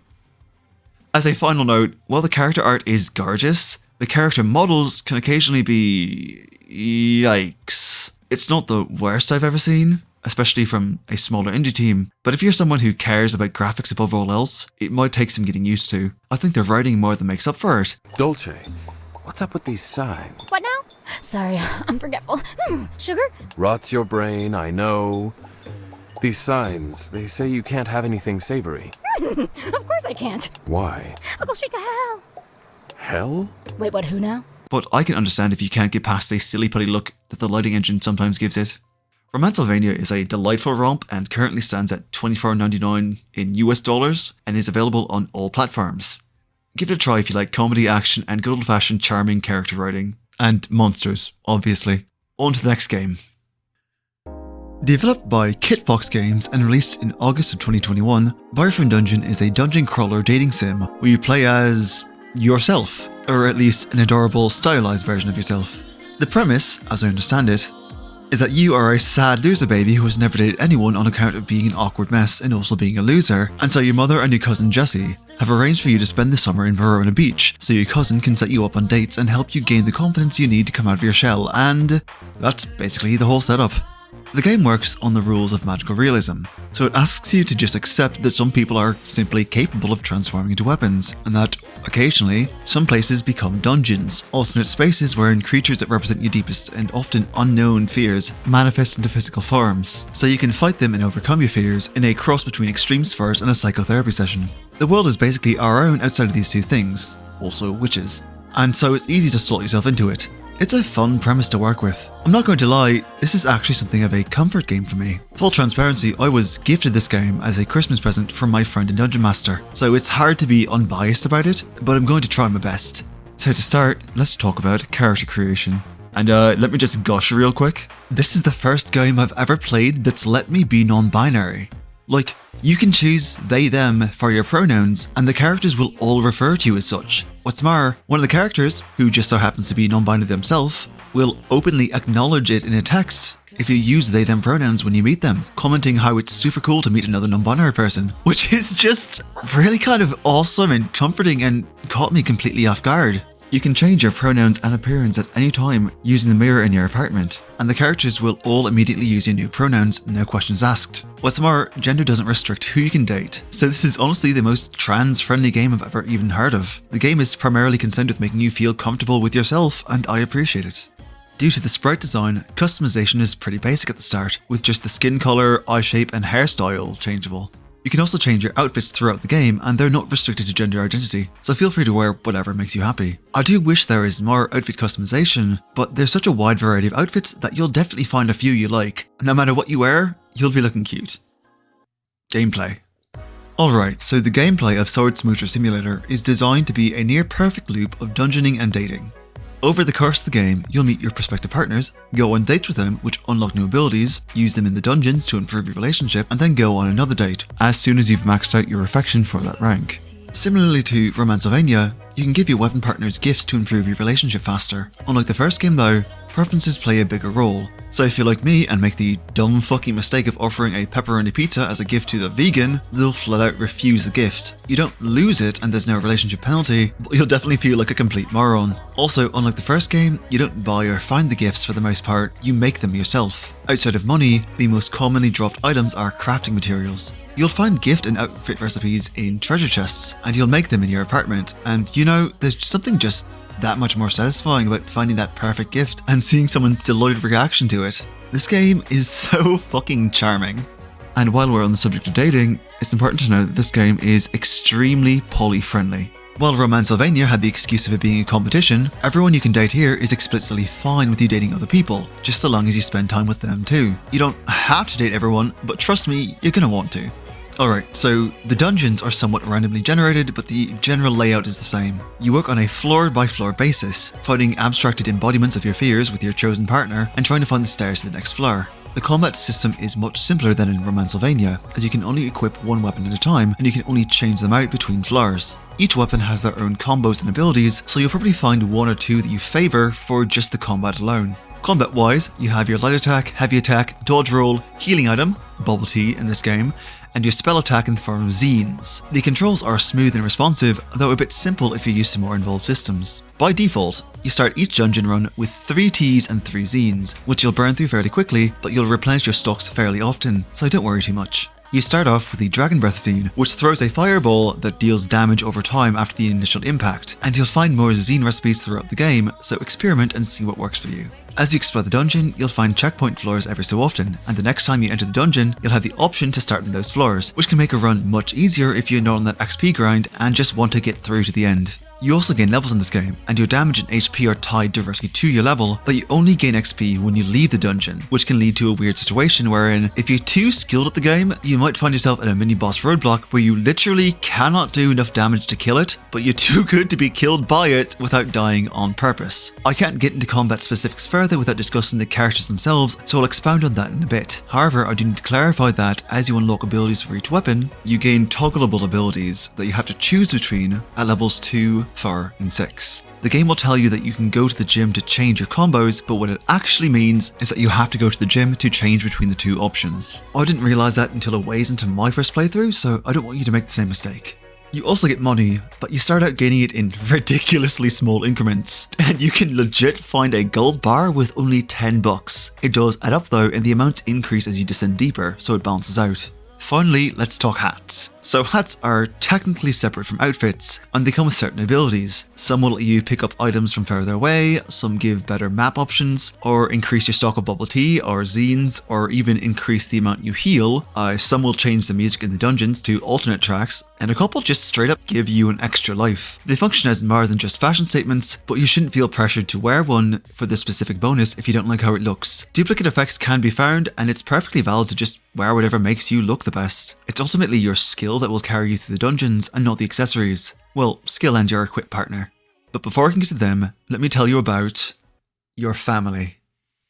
As a final note, while the character art is gorgeous, the character models can occasionally be... yikes. It's not the worst I've ever seen, especially from a smaller indie team, but if you're someone who cares about graphics above all else, it might take some getting used to. I think the writing more than makes up for it. Dolce, what's up with these signs? What now? Sorry, I'm forgetful. Sugar? Rots your brain, I know. These signs, they say you can't have anything savory. Of course I can't. Why? I'll go straight to hell. Hell? Wait, what, who now? But I can understand if you can't get past the silly putty look that the lighting engine sometimes gives it. Romancevania is a delightful romp and currently stands at $24.99 in US dollars and is available on all platforms. Give it a try if you like comedy, action, and good old-fashioned charming character writing. And monsters, obviously. On to the next game. Developed by Kit Fox Games and released in August of 2021, Boyfriend Dungeon is a dungeon crawler dating sim where you play as... yourself, or at least an adorable, stylized version of yourself. The premise, as I understand it, is that you are a sad loser baby who has never dated anyone on account of being an awkward mess and also being a loser, and so your mother and your cousin Jessie have arranged for you to spend the summer in Verona Beach, so your cousin can set you up on dates and help you gain the confidence you need to come out of your shell, and that's basically the whole setup. The game works on the rules of magical realism, so it asks you to just accept that some people are simply capable of transforming into weapons, and that, occasionally, some places become dungeons, alternate spaces wherein creatures that represent your deepest and often unknown fears manifest into physical forms, so you can fight them and overcome your fears in a cross between Extreme Spurs and a psychotherapy session. The world is basically our own outside of these two things, also witches, and so it's easy to slot yourself into it. It's a fun premise to work with. I'm not going to lie, this is actually something of a comfort game for me. Full transparency, I was gifted this game as a Christmas present from my friend and Dungeon Master, so it's hard to be unbiased about it, but I'm going to try my best. So to start, let's talk about character creation. And let me just gush real quick. This is the first game I've ever played that's let me be non-binary. Like, you can choose they, them for your pronouns, and the characters will all refer to you as such. What's more, one of the characters, who just so happens to be non-binary themselves, will openly acknowledge it in a text if you use they, them pronouns when you meet them, commenting how it's super cool to meet another non-binary person, which is just really kind of awesome and comforting and caught me completely off guard. You can change your pronouns and appearance at any time using the mirror in your apartment, and the characters will all immediately use your new pronouns, no questions asked. What's more, gender doesn't restrict who you can date, so this is honestly the most trans-friendly game I've ever even heard of. The game is primarily concerned with making you feel comfortable with yourself, and I appreciate it. Due to the sprite design, customization is pretty basic at the start, with just the skin color, eye shape, and hairstyle changeable. You can also change your outfits throughout the game, and they're not restricted to gender identity, so feel free to wear whatever makes you happy. I do wish there is more outfit customization, but there's such a wide variety of outfits that you'll definitely find a few you like. No matter what you wear, you'll be looking cute. Gameplay. Alright, so the gameplay of Sword Smoocher Simulator is designed to be a near perfect loop of dungeoning and dating. Over the course of the game, you'll meet your prospective partners, go on dates with them which unlock new abilities, use them in the dungeons to improve your relationship, and then go on another date, as soon as you've maxed out your affection for that rank. Similarly to Romancevania, you can give your weapon partners gifts to improve your relationship faster. Unlike the first game though, preferences play a bigger role. So if you're like me and make the dumb fucking mistake of offering a pepperoni pizza as a gift to the vegan, they'll flat out refuse the gift. You don't lose it and there's no relationship penalty, but you'll definitely feel like a complete moron. Also, unlike the first game, you don't buy or find the gifts for the most part, you make them yourself. Outside of money, the most commonly dropped items are crafting materials. You'll find gift and outfit recipes in treasure chests, and you'll make them in your apartment, and you know, there's something just that much more satisfying about finding that perfect gift and seeing someone's delighted reaction to it. This game is so fucking charming. And while we're on the subject of dating, it's important to know that this game is extremely poly-friendly. While Romancevania had the excuse of it being a competition, everyone you can date here is explicitly fine with you dating other people, just so long as you spend time with them too. You don't have to date everyone, but trust me, you're gonna want to. Alright, so the dungeons are somewhat randomly generated, but the general layout is the same. You work on a floor-by-floor basis, fighting abstracted embodiments of your fears with your chosen partner, and trying to find the stairs to the next floor. The combat system is much simpler than in Romancevania, as you can only equip one weapon at a time, and you can only change them out between floors. Each weapon has their own combos and abilities, so you'll probably find one or two that you favour for just the combat alone. Combat-wise, you have your light attack, heavy attack, dodge roll, healing item, bubble tea in this game, and your spell attack in the form of zines. The controls are smooth and responsive, though a bit simple if you're used to more involved systems. By default, you start each dungeon run with 3 teas and 3 zines, which you'll burn through fairly quickly, but you'll replenish your stocks fairly often, so don't worry too much. You start off with the Dragon Breath zine, which throws a fireball that deals damage over time after the initial impact, and you'll find more zine recipes throughout the game, so experiment and see what works for you. As you explore the dungeon, you'll find checkpoint floors every so often, and the next time you enter the dungeon, you'll have the option to start in those floors, which can make a run much easier if you're not on that XP grind and just want to get through to the end. You also gain levels in this game, and your damage and HP are tied directly to your level, but you only gain XP when you leave the dungeon, which can lead to a weird situation wherein, if you're too skilled at the game, you might find yourself in a mini-boss roadblock where you literally cannot do enough damage to kill it, but you're too good to be killed by it without dying on purpose. I can't get into combat specifics further without discussing the characters themselves, so I'll expound on that in a bit. However, I do need to clarify that as you unlock abilities for each weapon, you gain toggleable abilities that you have to choose between at levels 2, 4, and 6. The game will tell you that you can go to the gym to change your combos, but what it actually means is that you have to go to the gym to change between the two options. I didn't realise that until a ways into my first playthrough, so I don't want you to make the same mistake. You also get money, but you start out gaining it in ridiculously small increments, and you can legit find a gold bar with only $10. It does add up though, and the amounts increase as you descend deeper, so it balances out. Finally, let's talk hats. So hats are technically separate from outfits, and they come with certain abilities. Some will let you pick up items from further away, some give better map options, or increase your stock of bubble tea or zines, or even increase the amount you heal. Some will change the music in the dungeons to alternate tracks, and a couple just straight up give you an extra life. They function as more than just fashion statements, but you shouldn't feel pressured to wear one for this specific bonus if you don't like how it looks. Duplicate effects can be found, and it's perfectly valid to just wear whatever makes you look the best. It's ultimately your skill that will carry you through the dungeons and not the accessories. Well, skill and your equipped partner. But before I can get to them, let me tell you about your family.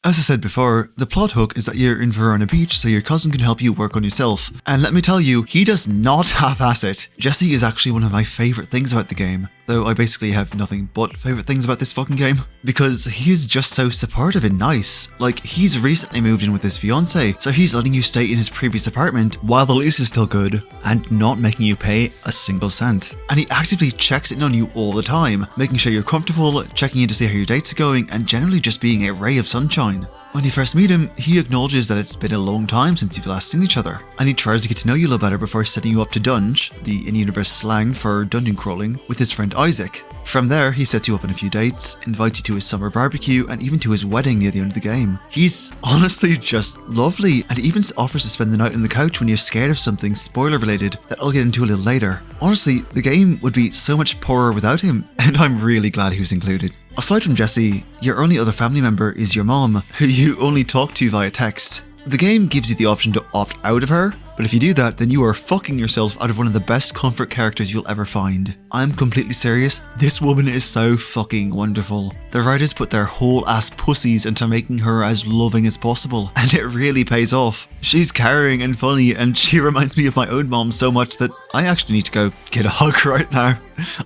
As I said before, the plot hook is that you're in Verona Beach so your cousin can help you work on yourself. And let me tell you, he does not half-ass it. Jesse is actually one of my favourite things about the game, though I basically have nothing but favourite things about this fucking game, because he is just so supportive and nice. Like, he's recently moved in with his fiancée, so he's letting you stay in his previous apartment while the lease is still good, and not making you pay a single cent. And he actively checks in on you all the time, making sure you're comfortable, checking in to see how your dates are going, and generally just being a ray of sunshine. When you first meet him, he acknowledges that it's been a long time since you've last seen each other, and he tries to get to know you a little better before setting you up to dunge, the in-universe slang for dungeon crawling, with his friend Isaac. From there, he sets you up on a few dates, invites you to his summer barbecue, and even to his wedding near the end of the game. He's honestly just lovely, and even offers to spend the night on the couch when you're scared of something spoiler related that I'll get into a little later. Honestly, the game would be so much poorer without him, and I'm really glad he was included. Aside from Jesse, your only other family member is your mom, who you only talk to via text. The game gives you the option to opt out of her, but if you do that, then you are fucking yourself out of one of the best comfort characters you'll ever find. I'm completely serious, this woman is so fucking wonderful. The writers put their whole ass pussies into making her as loving as possible, and it really pays off. She's caring and funny, and she reminds me of my own mom so much that I actually need to go get a hug right now.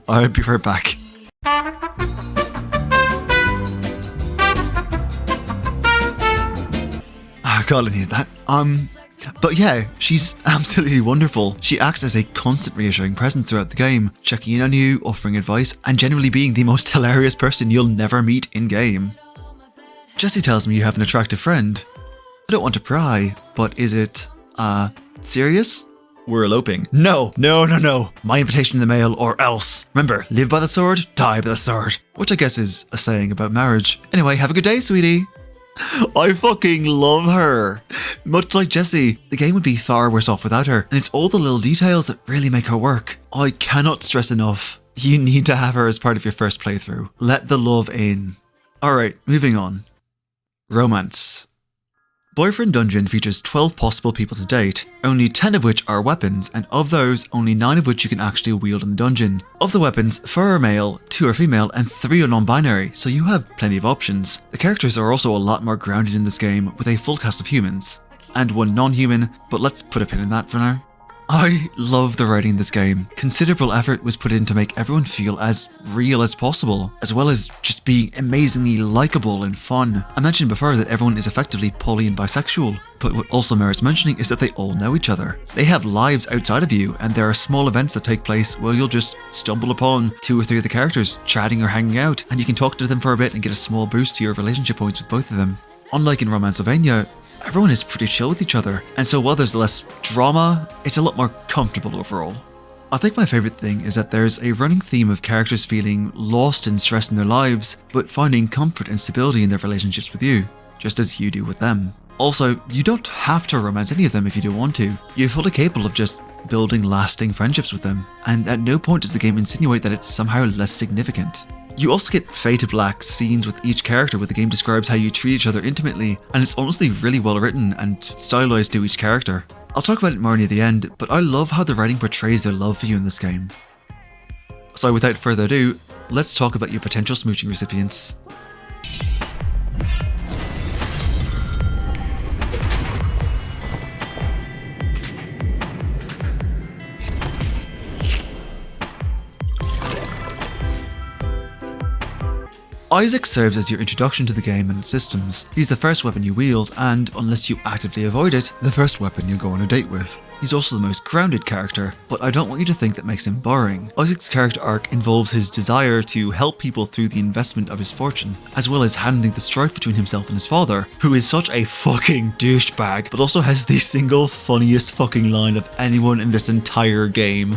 I'll be right back. God, I needed that. But yeah, she's absolutely wonderful. She acts as a constant reassuring presence throughout the game, checking in on you, offering advice, and generally being the most hilarious person you'll never meet in-game. Jessie tells me you have an attractive friend. I don't want to pry, but is it, serious? We're eloping. No. My invitation in the mail or else. Remember, live by the sword, die by the sword. Which I guess is a saying about marriage. Anyway, have a good day, sweetie. I fucking love her. Much like Jessie, the game would be far worse off without her, and it's all the little details that really make her work. I cannot stress enough. You need to have her as part of your first playthrough. Let the love in. Alright, moving on. Romance. Boyfriend Dungeon features 12 possible people to date, only 10 of which are weapons, and of those, only 9 of which you can actually wield in the dungeon. Of the weapons, 4 are male, 2 are female, and 3 are non-binary, so you have plenty of options. The characters are also a lot more grounded in this game, with a full cast of humans. And 1 non-human, but let's put a pin in that for now. I love the writing in this game. Considerable effort was put in to make everyone feel as real as possible, as well as just being amazingly likeable and fun. I mentioned before that everyone is effectively poly and bisexual, but what also merits mentioning is that they all know each other. They have lives outside of you, and there are small events that take place where you'll just stumble upon 2 or 3 of the characters chatting or hanging out, and you can talk to them for a bit and get a small boost to your relationship points with both of them. Unlike in Romancevania, everyone is pretty chill with each other, and so while there's less drama, it's a lot more comfortable overall. I think my favourite thing is that there's a running theme of characters feeling lost and stressed in their lives, but finding comfort and stability in their relationships with you, just as you do with them. Also, you don't have to romance any of them if you don't want to. You're fully capable of just building lasting friendships with them, and at no point does the game insinuate that it's somehow less significant. You also get fade to black scenes with each character where the game describes how you treat each other intimately, and it's honestly really well written and stylized to each character. I'll talk about it more near the end, but I love how the writing portrays their love for you in this game. So without further ado, let's talk about your potential smooching recipients. Isaac serves as your introduction to the game and its systems. He's the first weapon you wield, and unless you actively avoid it, the first weapon you'll go on a date with. He's also the most grounded character, but I don't want you to think that makes him boring. Isaac's character arc involves his desire to help people through the investment of his fortune, as well as handling the strife between himself and his father, who is such a fucking douchebag, but also has the single funniest fucking line of anyone in this entire game.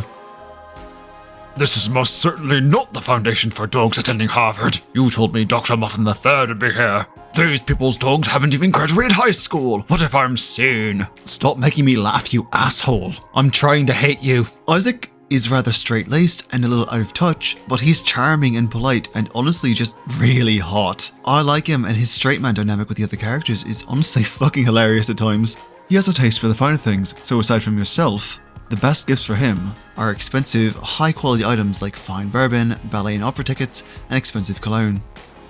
This is most certainly not the foundation for dogs attending Harvard. You told me Dr. Muffin III would be here. These people's dogs haven't even graduated high school. What if I'm sane? Stop making me laugh, you asshole. I'm trying to hate you. Isaac is rather straight-laced and a little out of touch, but he's charming and polite and honestly just really hot. I like him, and his straight man dynamic with the other characters is honestly fucking hilarious at times. He has a taste for the finer things, so aside from yourself, the best gifts for him are expensive, high-quality items like fine bourbon, ballet and opera tickets, and expensive cologne.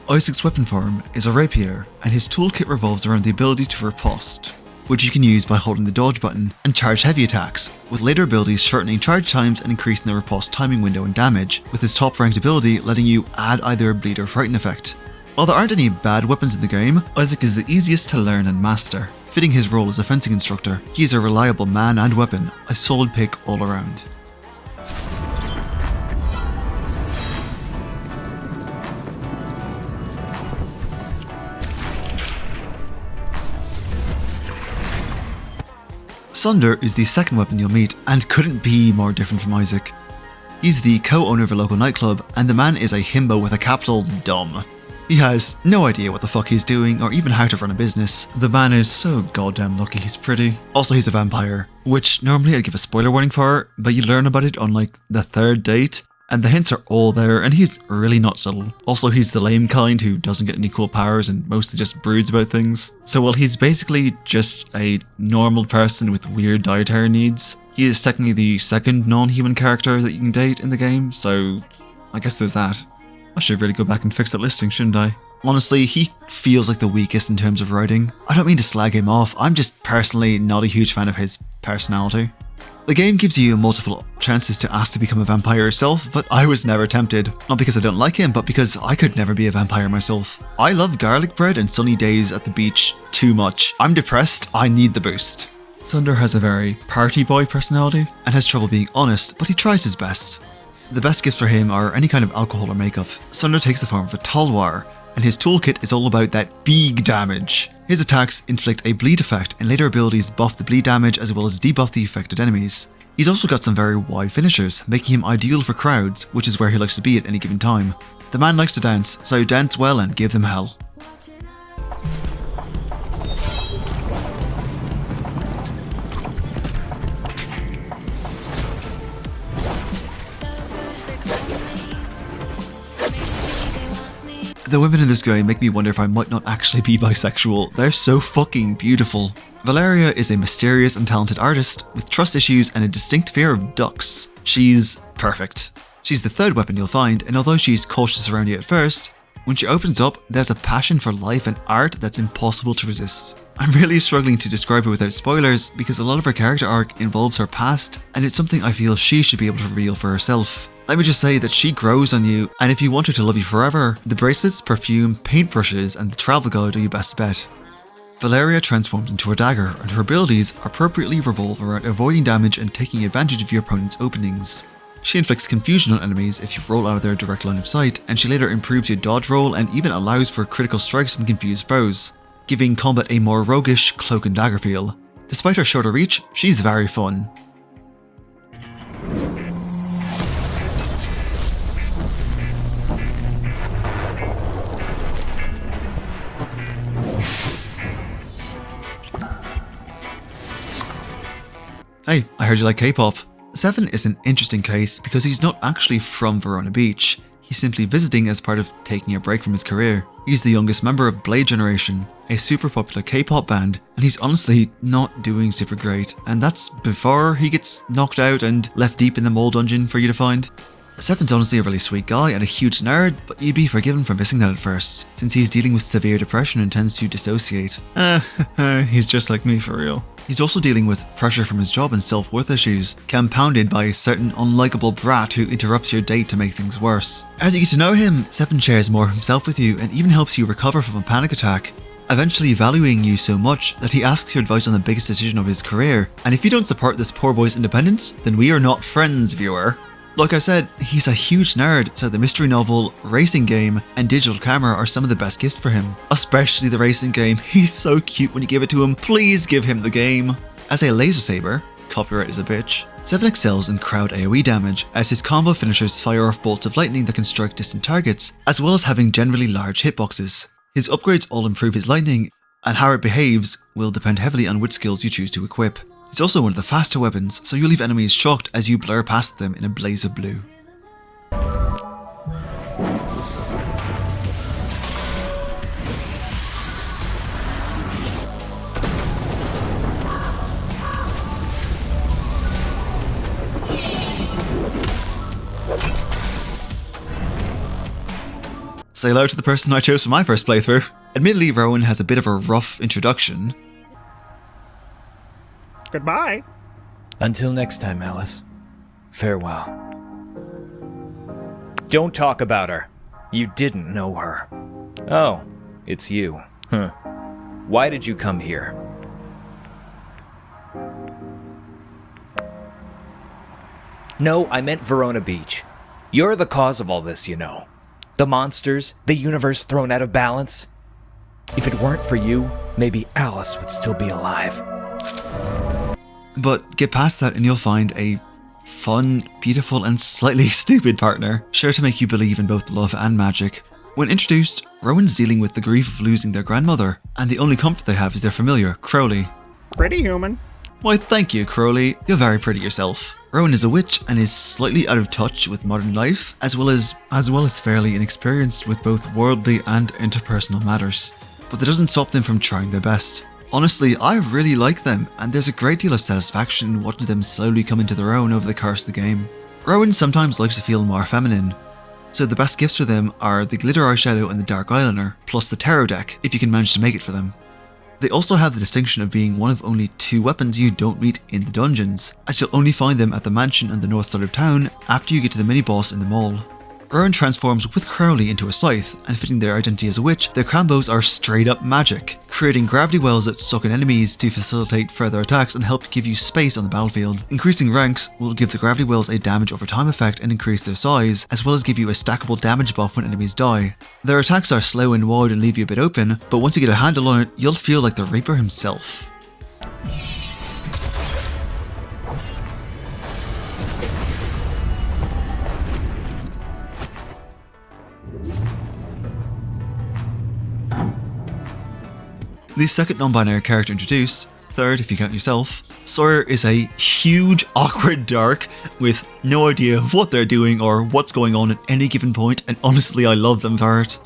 Isaac's weapon form is a rapier, and his toolkit revolves around the ability to riposte, which you can use by holding the dodge button and charge heavy attacks, with later abilities shortening charge times and increasing the riposte timing window and damage, with his top ranked ability letting you add either a bleed or frighten effect. While there aren't any bad weapons in the game, Isaac is the easiest to learn and master. Fitting his role as a fencing instructor, he is a reliable man and weapon, a solid pick all around. Sunder is the second weapon you'll meet and couldn't be more different from Isaac. He's the co-owner of a local nightclub, and the man is a himbo with a capital dumb. He has no idea what the fuck he's doing or even how to run a business. The man is so goddamn lucky he's pretty. Also, he's a vampire, which normally I'd give a spoiler warning for, but you learn about it on like the 3rd date. And the hints are all there, and he's really not subtle. Also, he's the lame kind who doesn't get any cool powers and mostly just broods about things. So while he's basically just a normal person with weird dietary needs, he is technically the second non-human character that you can date in the game, so I guess there's that. I should really go back and fix that listing, shouldn't I? Honestly, he feels like the weakest in terms of writing. I don't mean to slag him off, I'm just personally not a huge fan of his personality. The game gives you multiple chances to ask to become a vampire yourself, but I was never tempted. Not because I don't like him, but because I could never be a vampire myself. I love garlic bread and sunny days at the beach too much. I'm depressed, I need the boost. Sunder has a very party boy personality and has trouble being honest, but he tries his best. The best gifts for him are any kind of alcohol or makeup. Sunder takes the form of a Talwar, and his toolkit is all about that big damage. His attacks inflict a bleed effect, and later abilities buff the bleed damage as well as debuff the affected enemies. He's also got some very wide finishers, making him ideal for crowds, which is where he likes to be at any given time. The man likes to dance, so dance well and give them hell. The women in this game make me wonder if I might not actually be bisexual. They're so fucking beautiful. Valeria is a mysterious and talented artist with trust issues and a distinct fear of ducks. She's perfect. She's the third weapon you'll find, and although she's cautious around you at first, when she opens up, there's a passion for life and art that's impossible to resist. I'm really struggling to describe her without spoilers because a lot of her character arc involves her past, and it's something I feel she should be able to reveal for herself. Let me just say that she grows on you, and if you want her to love you forever, the bracelets, perfume, paintbrushes, and the travel guide are your best bet. Valeria transforms into a dagger, and her abilities appropriately revolve around avoiding damage and taking advantage of your opponent's openings. She inflicts confusion on enemies if you roll out of their direct line of sight, and she later improves your dodge roll and even allows for critical strikes and confused foes, giving combat a more roguish cloak and dagger feel. Despite her shorter reach, she's very fun. Hey, I heard you like K-pop. Seven is an interesting case because he's not actually from Verona Beach. He's simply visiting as part of taking a break from his career. He's the youngest member of Blade Generation, a super popular K-pop band, and he's honestly not doing super great. And that's before he gets knocked out and left deep in the mole dungeon for you to find. Seven's honestly a really sweet guy and a huge nerd, but you'd be forgiven for missing that at first, since he's dealing with severe depression and tends to dissociate. He's just like me for real. He's also dealing with pressure from his job and self-worth issues, compounded by a certain unlikable brat who interrupts your date to make things worse. As you get to know him, Seven shares more of himself with you and even helps you recover from a panic attack, eventually valuing you so much that he asks your advice on the biggest decision of his career. And if you don't support this poor boy's independence, then we are not friends, viewer. Like I said, he's a huge nerd, so the mystery novel, racing game, and digital camera are some of the best gifts for him. Especially the racing game. He's so cute when you give it to him. Please give him the game. As a laser saber, copyright is a bitch, Seven excels in crowd AoE damage, as his combo finishers fire off bolts of lightning that can strike distant targets, as well as having generally large hitboxes. His upgrades all improve his lightning, and how it behaves will depend heavily on which skills you choose to equip. It's also one of the faster weapons, so you'll leave enemies shocked as you blur past them in a blaze of blue. Say hello to the person I chose for my first playthrough. Admittedly, Rowan has a bit of a rough introduction. Goodbye. Until next time, Alice. Farewell. Don't talk about her. You didn't know her. Oh, it's you. Huh. Why did you come here? No, I meant Verona Beach. You're the cause of all this, you know. The monsters, the universe thrown out of balance. If it weren't for you, maybe Alice would still be alive. But get past that and you'll find a fun, beautiful, and slightly stupid partner, sure to make you believe in both love and magic. When introduced, Rowan's dealing with the grief of losing their grandmother, and the only comfort they have is their familiar, Crowley. Pretty human. Why thank you, Crowley, you're very pretty yourself. Rowan is a witch and is slightly out of touch with modern life, as well as fairly inexperienced with both worldly and interpersonal matters. But that doesn't stop them from trying their best. Honestly, I really like them, and there's a great deal of satisfaction in watching them slowly come into their own over the course of the game. Rowan sometimes likes to feel more feminine, so the best gifts for them are the glitter eyeshadow and the dark eyeliner, plus the tarot deck, if you can manage to make it for them. They also have the distinction of being one of only 2 weapons you don't meet in the dungeons, as you'll only find them at the mansion on the north side of town after you get to the mini-boss in the mall. Rowan transforms with Crowley into a scythe, and fitting their identity as a witch, their combos are straight up magic, creating gravity wells that suck in enemies to facilitate further attacks and help give you space on the battlefield. Increasing ranks will give the gravity wells a damage over time effect and increase their size, as well as give you a stackable damage buff when enemies die. Their attacks are slow and wide and leave you a bit open, but once you get a handle on it, you'll feel like the Reaper himself. The second non-binary character introduced, third if you count yourself, Sawyer is a huge, awkward dark with no idea what they're doing or what's going on at any given point, and honestly I love them for it.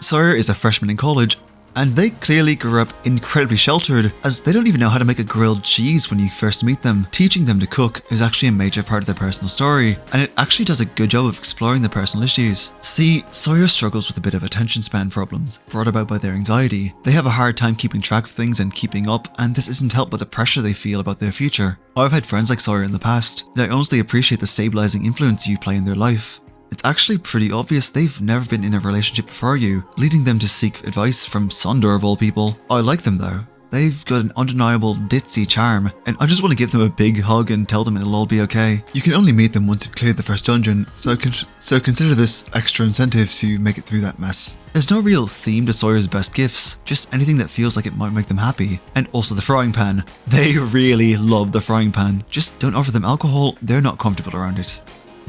Sawyer is a freshman in college, and they clearly grew up incredibly sheltered, as they don't even know how to make a grilled cheese when you first meet them. Teaching them to cook is actually a major part of their personal story, and it actually does a good job of exploring their personal issues. See, Sawyer struggles with a bit of attention span problems, brought about by their anxiety. They have a hard time keeping track of things and keeping up, and this isn't helped by the pressure they feel about their future. I've had friends like Sawyer in the past, and I honestly appreciate the stabilizing influence you play in their life. It's actually pretty obvious they've never been in a relationship before you, leading them to seek advice from Sondor of all people. I like them though. They've got an undeniable ditzy charm, and I just want to give them a big hug and tell them it'll all be okay. You can only meet them once you've cleared the first dungeon, so consider this extra incentive to make it through that mess. There's no real theme to Sawyer's best gifts, just anything that feels like it might make them happy. And also the frying pan. They really love the frying pan. Just don't offer them alcohol, they're not comfortable around it.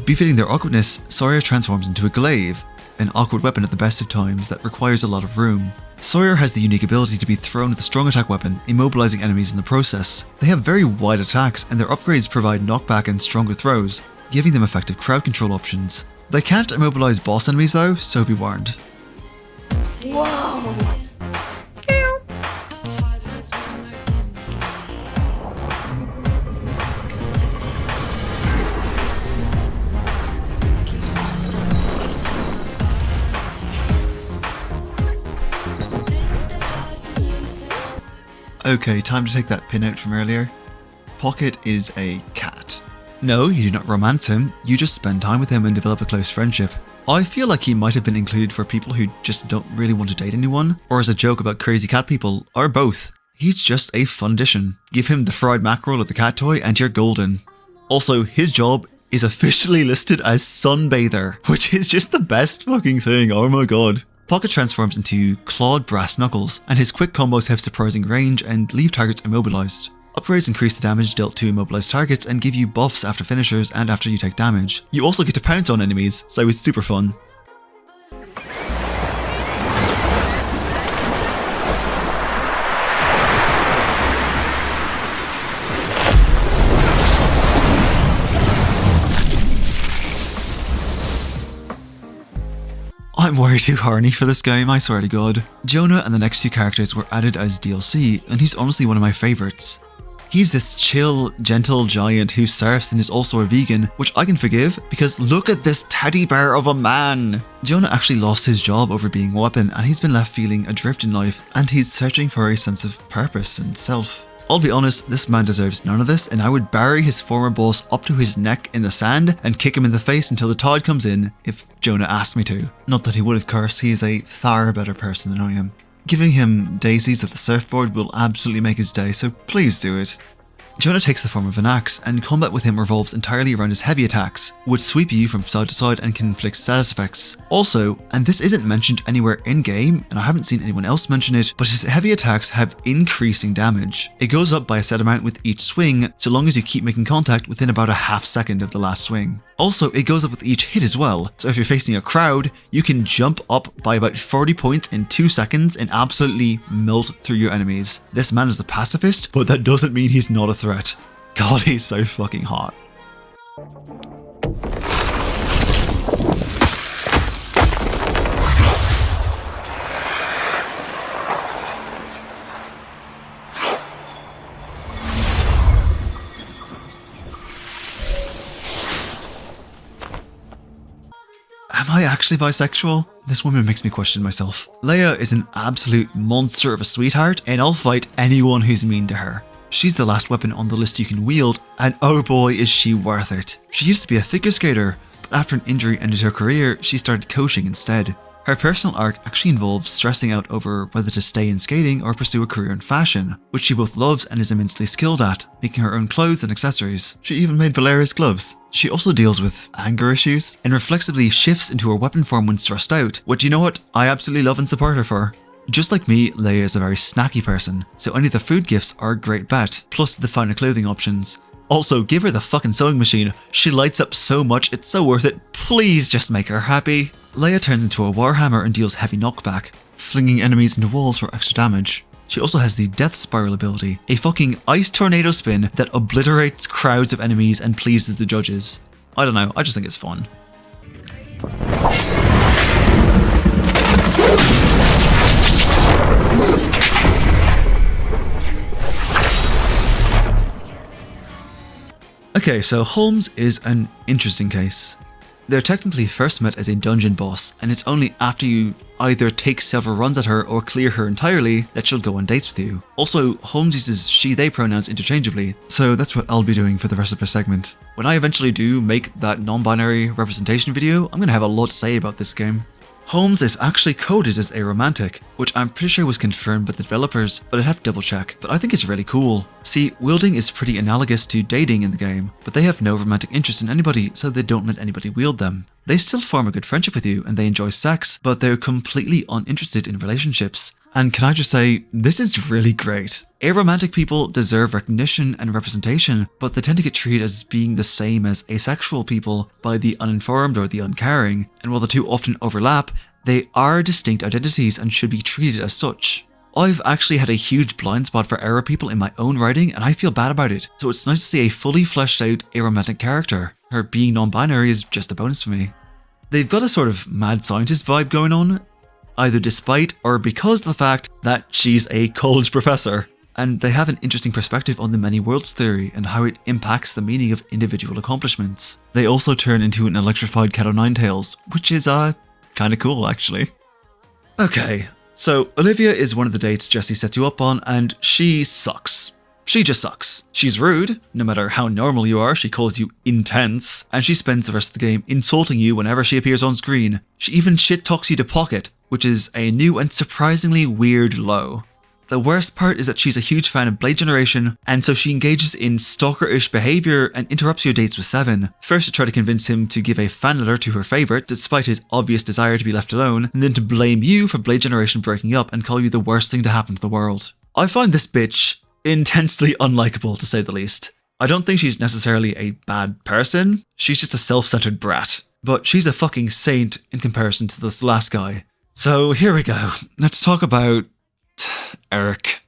Befitting their awkwardness, Sawyer transforms into a glaive, an awkward weapon at the best of times that requires a lot of room. Sawyer has the unique ability to be thrown with a strong attack weapon, immobilizing enemies in the process. They have very wide attacks, and their upgrades provide knockback and stronger throws, giving them effective crowd control options. They can't immobilize boss enemies though, so be warned. Whoa! Okay, time to take that pin out from earlier. Pocket is a cat. No, you do not romance him, you just spend time with him and develop a close friendship. I feel like he might have been included for people who just don't really want to date anyone, or as a joke about crazy cat people, or both. He's just a fun addition. Give him the fried mackerel of the cat toy and you're golden. Also, his job is officially listed as Sunbather, which is just the best fucking thing, oh my god. Pocket transforms into clawed brass knuckles, and his quick combos have surprising range and leave targets immobilized. Upgrades increase the damage dealt to immobilized targets and give you buffs after finishers and after you take damage. You also get to pounce on enemies, so it's super fun. I'm way too horny for this game, I swear to god. Jonah and the next 2 characters were added as DLC, and he's honestly one of my favourites. He's this chill, gentle giant who surfs and is also a vegan, which I can forgive because look at this teddy bear of a man! Jonah actually lost his job over being a weapon, and he's been left feeling adrift in life, and he's searching for a sense of purpose and self. I'll be honest, this man deserves none of this, and I would bury his former boss up to his neck in the sand and kick him in the face until the tide comes in if Jonah asked me to. Not that he would of course, he is a far better person than I am. Giving him daisies at the surfboard will absolutely make his day, so please do it. Jonah takes the form of an axe, and combat with him revolves entirely around his heavy attacks, which sweep you from side to side and can inflict status effects. Also, and this isn't mentioned anywhere in-game, and I haven't seen anyone else mention it, but his heavy attacks have increasing damage. It goes up by a set amount with each swing, so long as you keep making contact within about a half second of the last swing. Also, it goes up with each hit as well, so if you're facing a crowd, you can jump up by about 40 points in 2 seconds and absolutely melt through your enemies. This man is a pacifist, but that doesn't mean he's not a threat. God, he's so fucking hot. Am I actually bisexual? This woman makes me question myself. Leia is an absolute monster of a sweetheart, and I'll fight anyone who's mean to her. She's the last weapon on the list you can wield, and oh boy is she worth it. She used to be a figure skater, but after an injury ended her career, she started coaching instead. Her personal arc actually involves stressing out over whether to stay in skating or pursue a career in fashion, which she both loves and is immensely skilled at, making her own clothes and accessories. She even made Valeria's gloves. She also deals with anger issues and reflexively shifts into her weapon form when stressed out, which you know what, I absolutely love and support her for. Just like me, Leia is a very snacky person, so any of the food gifts are a great bet, plus the finer clothing options. Also, give her the fucking sewing machine. She lights up so much, it's so worth it. Please just make her happy. Leia turns into a warhammer and deals heavy knockback, flinging enemies into walls for extra damage. She also has the Death Spiral ability, a fucking ice tornado spin that obliterates crowds of enemies and pleases the judges. I don't know, I just think it's fun. Okay, so Holmes is an interesting case. They're technically first met as a dungeon boss, and it's only after you either take several runs at her or clear her entirely that she'll go on dates with you. Also, Holmes uses she/they pronouns interchangeably, so that's what I'll be doing for the rest of her segment. When I eventually do make that non-binary representation video, I'm gonna have a lot to say about this game. Holmes is actually coded as aromantic, which I'm pretty sure was confirmed by the developers, but I'd have to double check, but I think it's really cool. See, wielding is pretty analogous to dating in the game, but they have no romantic interest in anybody, so they don't let anybody wield them. They still form a good friendship with you and they enjoy sex, but they're completely uninterested in relationships. And can I just say, this is really great. Aromantic people deserve recognition and representation, but they tend to get treated as being the same as asexual people by the uninformed or the uncaring, and while the two often overlap, they are distinct identities and should be treated as such. I've actually had a huge blind spot for Era people in my own writing, and I feel bad about it, so it's nice to see a fully fleshed out aromantic character. Her being non-binary is just a bonus for me. They've got a sort of mad scientist vibe going on, either despite or because of the fact that she's a college professor, and they have an interesting perspective on the many worlds theory and how it impacts the meaning of individual accomplishments. They also turn into an electrified Cat O' which is kinda cool actually. Okay, so Olivia is one of the dates Jesse sets you up on, and she sucks. She just sucks. She's rude, no matter how normal you are, she calls you intense, and she spends the rest of the game insulting you whenever she appears on screen. She even shit talks you to Pocket, which is a new and surprisingly weird low. The worst part is that she's a huge fan of Blade Generation, and so she engages in stalker-ish behaviour and interrupts your dates with Seven. First to try to convince him to give a fan letter to her favourite, despite his obvious desire to be left alone, and then to blame you for Blade Generation breaking up and call you the worst thing to happen to the world. I find this bitch intensely unlikable, to say the least. I don't think she's necessarily a bad person, she's just a self-centered brat. But she's a fucking saint in comparison to this last guy. So here we go, let's talk about Eric.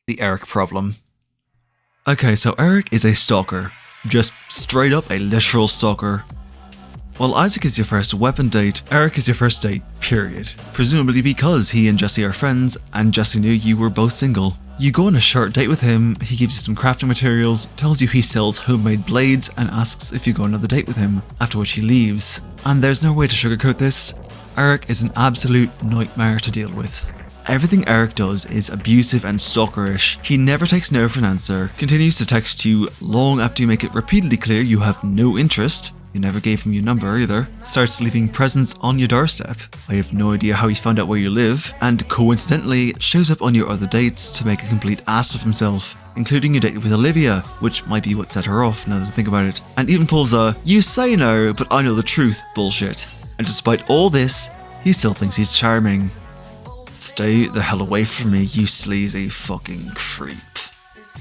The Eric problem. Okay, so Eric is a stalker. Just straight up a literal stalker. While Isaac is your first weapon date, Eric is your first date, period. Presumably because he and Jesse are friends, and Jesse knew you were both single. You go on a short date with him, he gives you some crafting materials, tells you he sells homemade blades, and asks if you go on another date with him, after which he leaves. And there's no way to sugarcoat this. Eric is an absolute nightmare to deal with. Everything Eric does is abusive and stalkerish. He never takes no for an answer, continues to text you long after you make it repeatedly clear you have no interest. You never gave him your number either. Starts leaving presents on your doorstep. I have no idea how he found out where you live, and coincidentally shows up on your other dates to make a complete ass of himself, including your date with Olivia, which might be what set her off now that I think about it, and even pulls a "you say no, but I know the truth" bullshit. And despite all this, he still thinks he's charming. Stay the hell away from me, you sleazy fucking creep.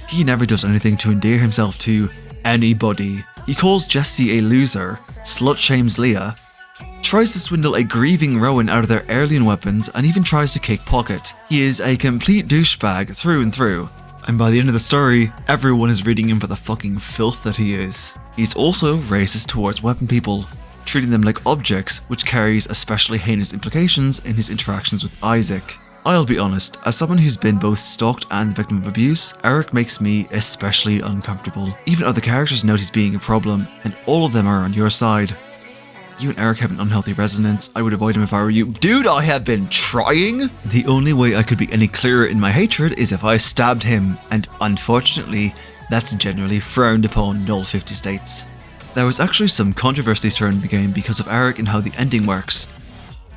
He never does anything to endear himself to anybody. He calls Jesse a loser, slut-shames Leah, tries to swindle a grieving Rowan out of their heirloom weapons, and even tries to kick Pocket. He is a complete douchebag through and through. And by the end of the story, everyone is reading him for the fucking filth that he is. He's also racist towards weapon people, treating them like objects, which carries especially heinous implications in his interactions with Isaac. I'll be honest, as someone who's been both stalked and the victim of abuse, Eric makes me especially uncomfortable. Even other characters note he's being a problem, and all of them are on your side. You and Eric have an unhealthy resonance. I would avoid him if I were you. Dude, I have been trying! The only way I could be any clearer in my hatred is if I stabbed him, and unfortunately, that's generally frowned upon in all 50 states. There was actually some controversy surrounding the game because of Eric and how the ending works,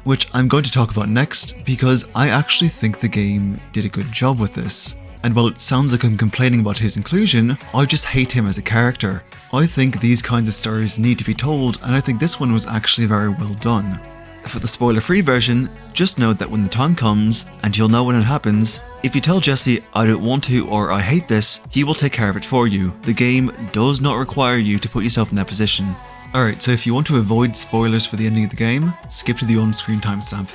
which I'm going to talk about next because I actually think the game did a good job with this. And while it sounds like I'm complaining about his inclusion, I just hate him as a character. I think these kinds of stories need to be told, and I think this one was actually very well done. For the spoiler-free version, just know that when the time comes, and you'll know when it happens, if you tell Jesse, I don't want to or I hate this, he will take care of it for you. The game does not require you to put yourself in that position. Alright, so if you want to avoid spoilers for the ending of the game, skip to the on-screen timestamp.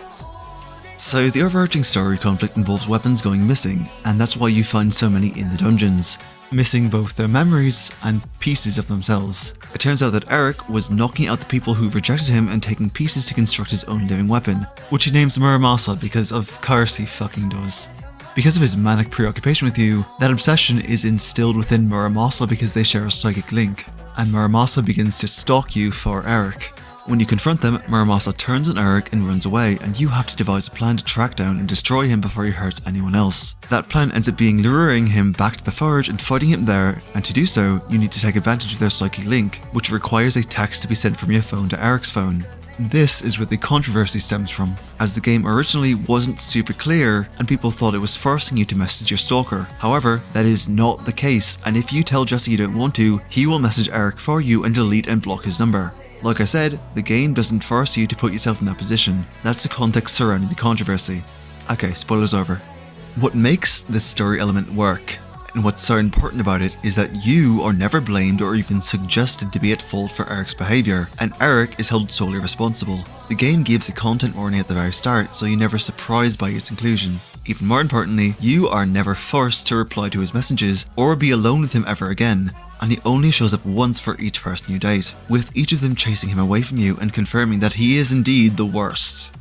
So the overarching story conflict involves weapons going missing, and that's why you find so many in the dungeons, missing both their memories and pieces of themselves. It turns out that Eric was knocking out the people who rejected him and taking pieces to construct his own living weapon, which he names Muramasa because of course he fucking does. Because of his manic preoccupation with you, that obsession is instilled within Muramasa because they share a psychic link, and Muramasa begins to stalk you for Eric. When you confront them, Muramasa turns on Eric and runs away, and you have to devise a plan to track down and destroy him before he hurts anyone else. That plan ends up being luring him back to the forge and fighting him there, and to do so, you need to take advantage of their psychic link, which requires a text to be sent from your phone to Eric's phone. This is where the controversy stems from, as the game originally wasn't super clear and people thought it was forcing you to message your stalker. However, that is not the case, and if you tell Jesse you don't want to, he will message Eric for you and delete and block his number. Like I said, the game doesn't force you to put yourself in that position. That's the context surrounding the controversy. Okay, spoilers over. What makes this story element work, and what's so important about it, is that you are never blamed or even suggested to be at fault for Eric's behaviour, and Eric is held solely responsible. The game gives a content warning at the very start, so you're never surprised by its inclusion. Even more importantly, you are never forced to reply to his messages or be alone with him ever again, and he only shows up once for each person you date, with each of them chasing him away from you and confirming that he is indeed the worst.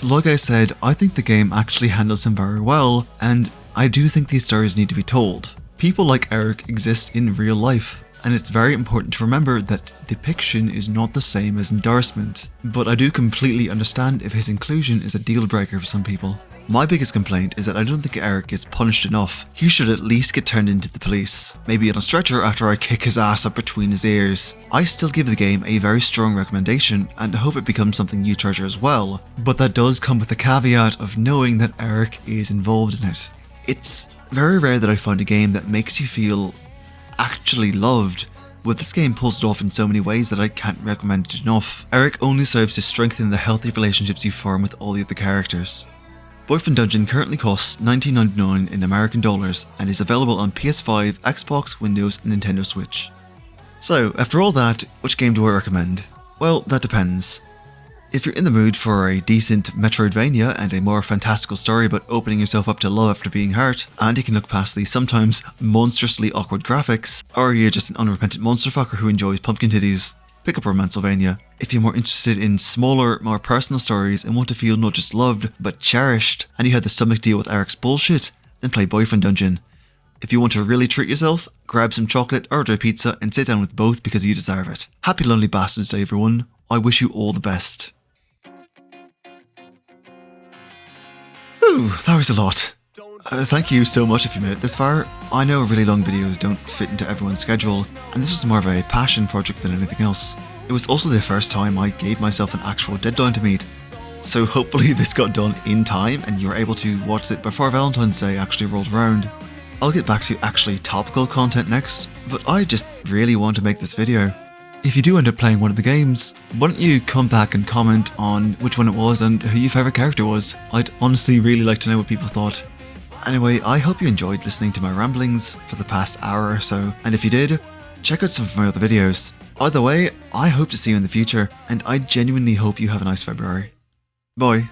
Like I said, I think the game actually handles him very well, and I do think these stories need to be told. People like Eric exist in real life, and it's very important to remember that depiction is not the same as endorsement, but I do completely understand if his inclusion is a deal breaker for some people. My biggest complaint is that I don't think Eric gets punished enough. He should at least get turned into the police, maybe on a stretcher after I kick his ass up between his ears. I still give the game a very strong recommendation and hope it becomes something you treasure as well, but that does come with the caveat of knowing that Eric is involved in it. It's very rare that I find a game that makes you feel actually loved, but this game pulls it off in so many ways that I can't recommend it enough. Eric only serves to strengthen the healthy relationships you form with all the other characters. Boyfriend Dungeon currently costs $19.99 in American dollars and is available on PS5, Xbox, Windows and Nintendo Switch. So, after all that, which game do I recommend? Well, that depends. If you're in the mood for a decent Metroidvania and a more fantastical story about opening yourself up to love after being hurt, and you can look past the sometimes monstrously awkward graphics, or you're just an unrepentant monster fucker who enjoys pumpkin titties, pick up Romancevania. If you're more interested in smaller, more personal stories and want to feel not just loved, but cherished, and you had the stomach to deal with Eric's bullshit, then play Boyfriend Dungeon. If you want to really treat yourself, grab some chocolate, order a pizza, and sit down with both because you deserve it. Happy Lonely Bastards Day everyone. I wish you all the best. Ooh, that was a lot. Thank you so much if you made it this far. I know really long videos don't fit into everyone's schedule, and this was more of a passion project than anything else. It was also the first time I gave myself an actual deadline to meet, so hopefully this got done in time and you were able to watch it before Valentine's Day actually rolled around. I'll get back to actually topical content next, but I just really want to make this video. If you do end up playing one of the games, why don't you come back and comment on which one it was and who your favourite character was? I'd honestly really like to know what people thought. Anyway, I hope you enjoyed listening to my ramblings for the past hour or so, and if you did, check out some of my other videos. Either way, I hope to see you in the future, and I genuinely hope you have a nice February. Bye.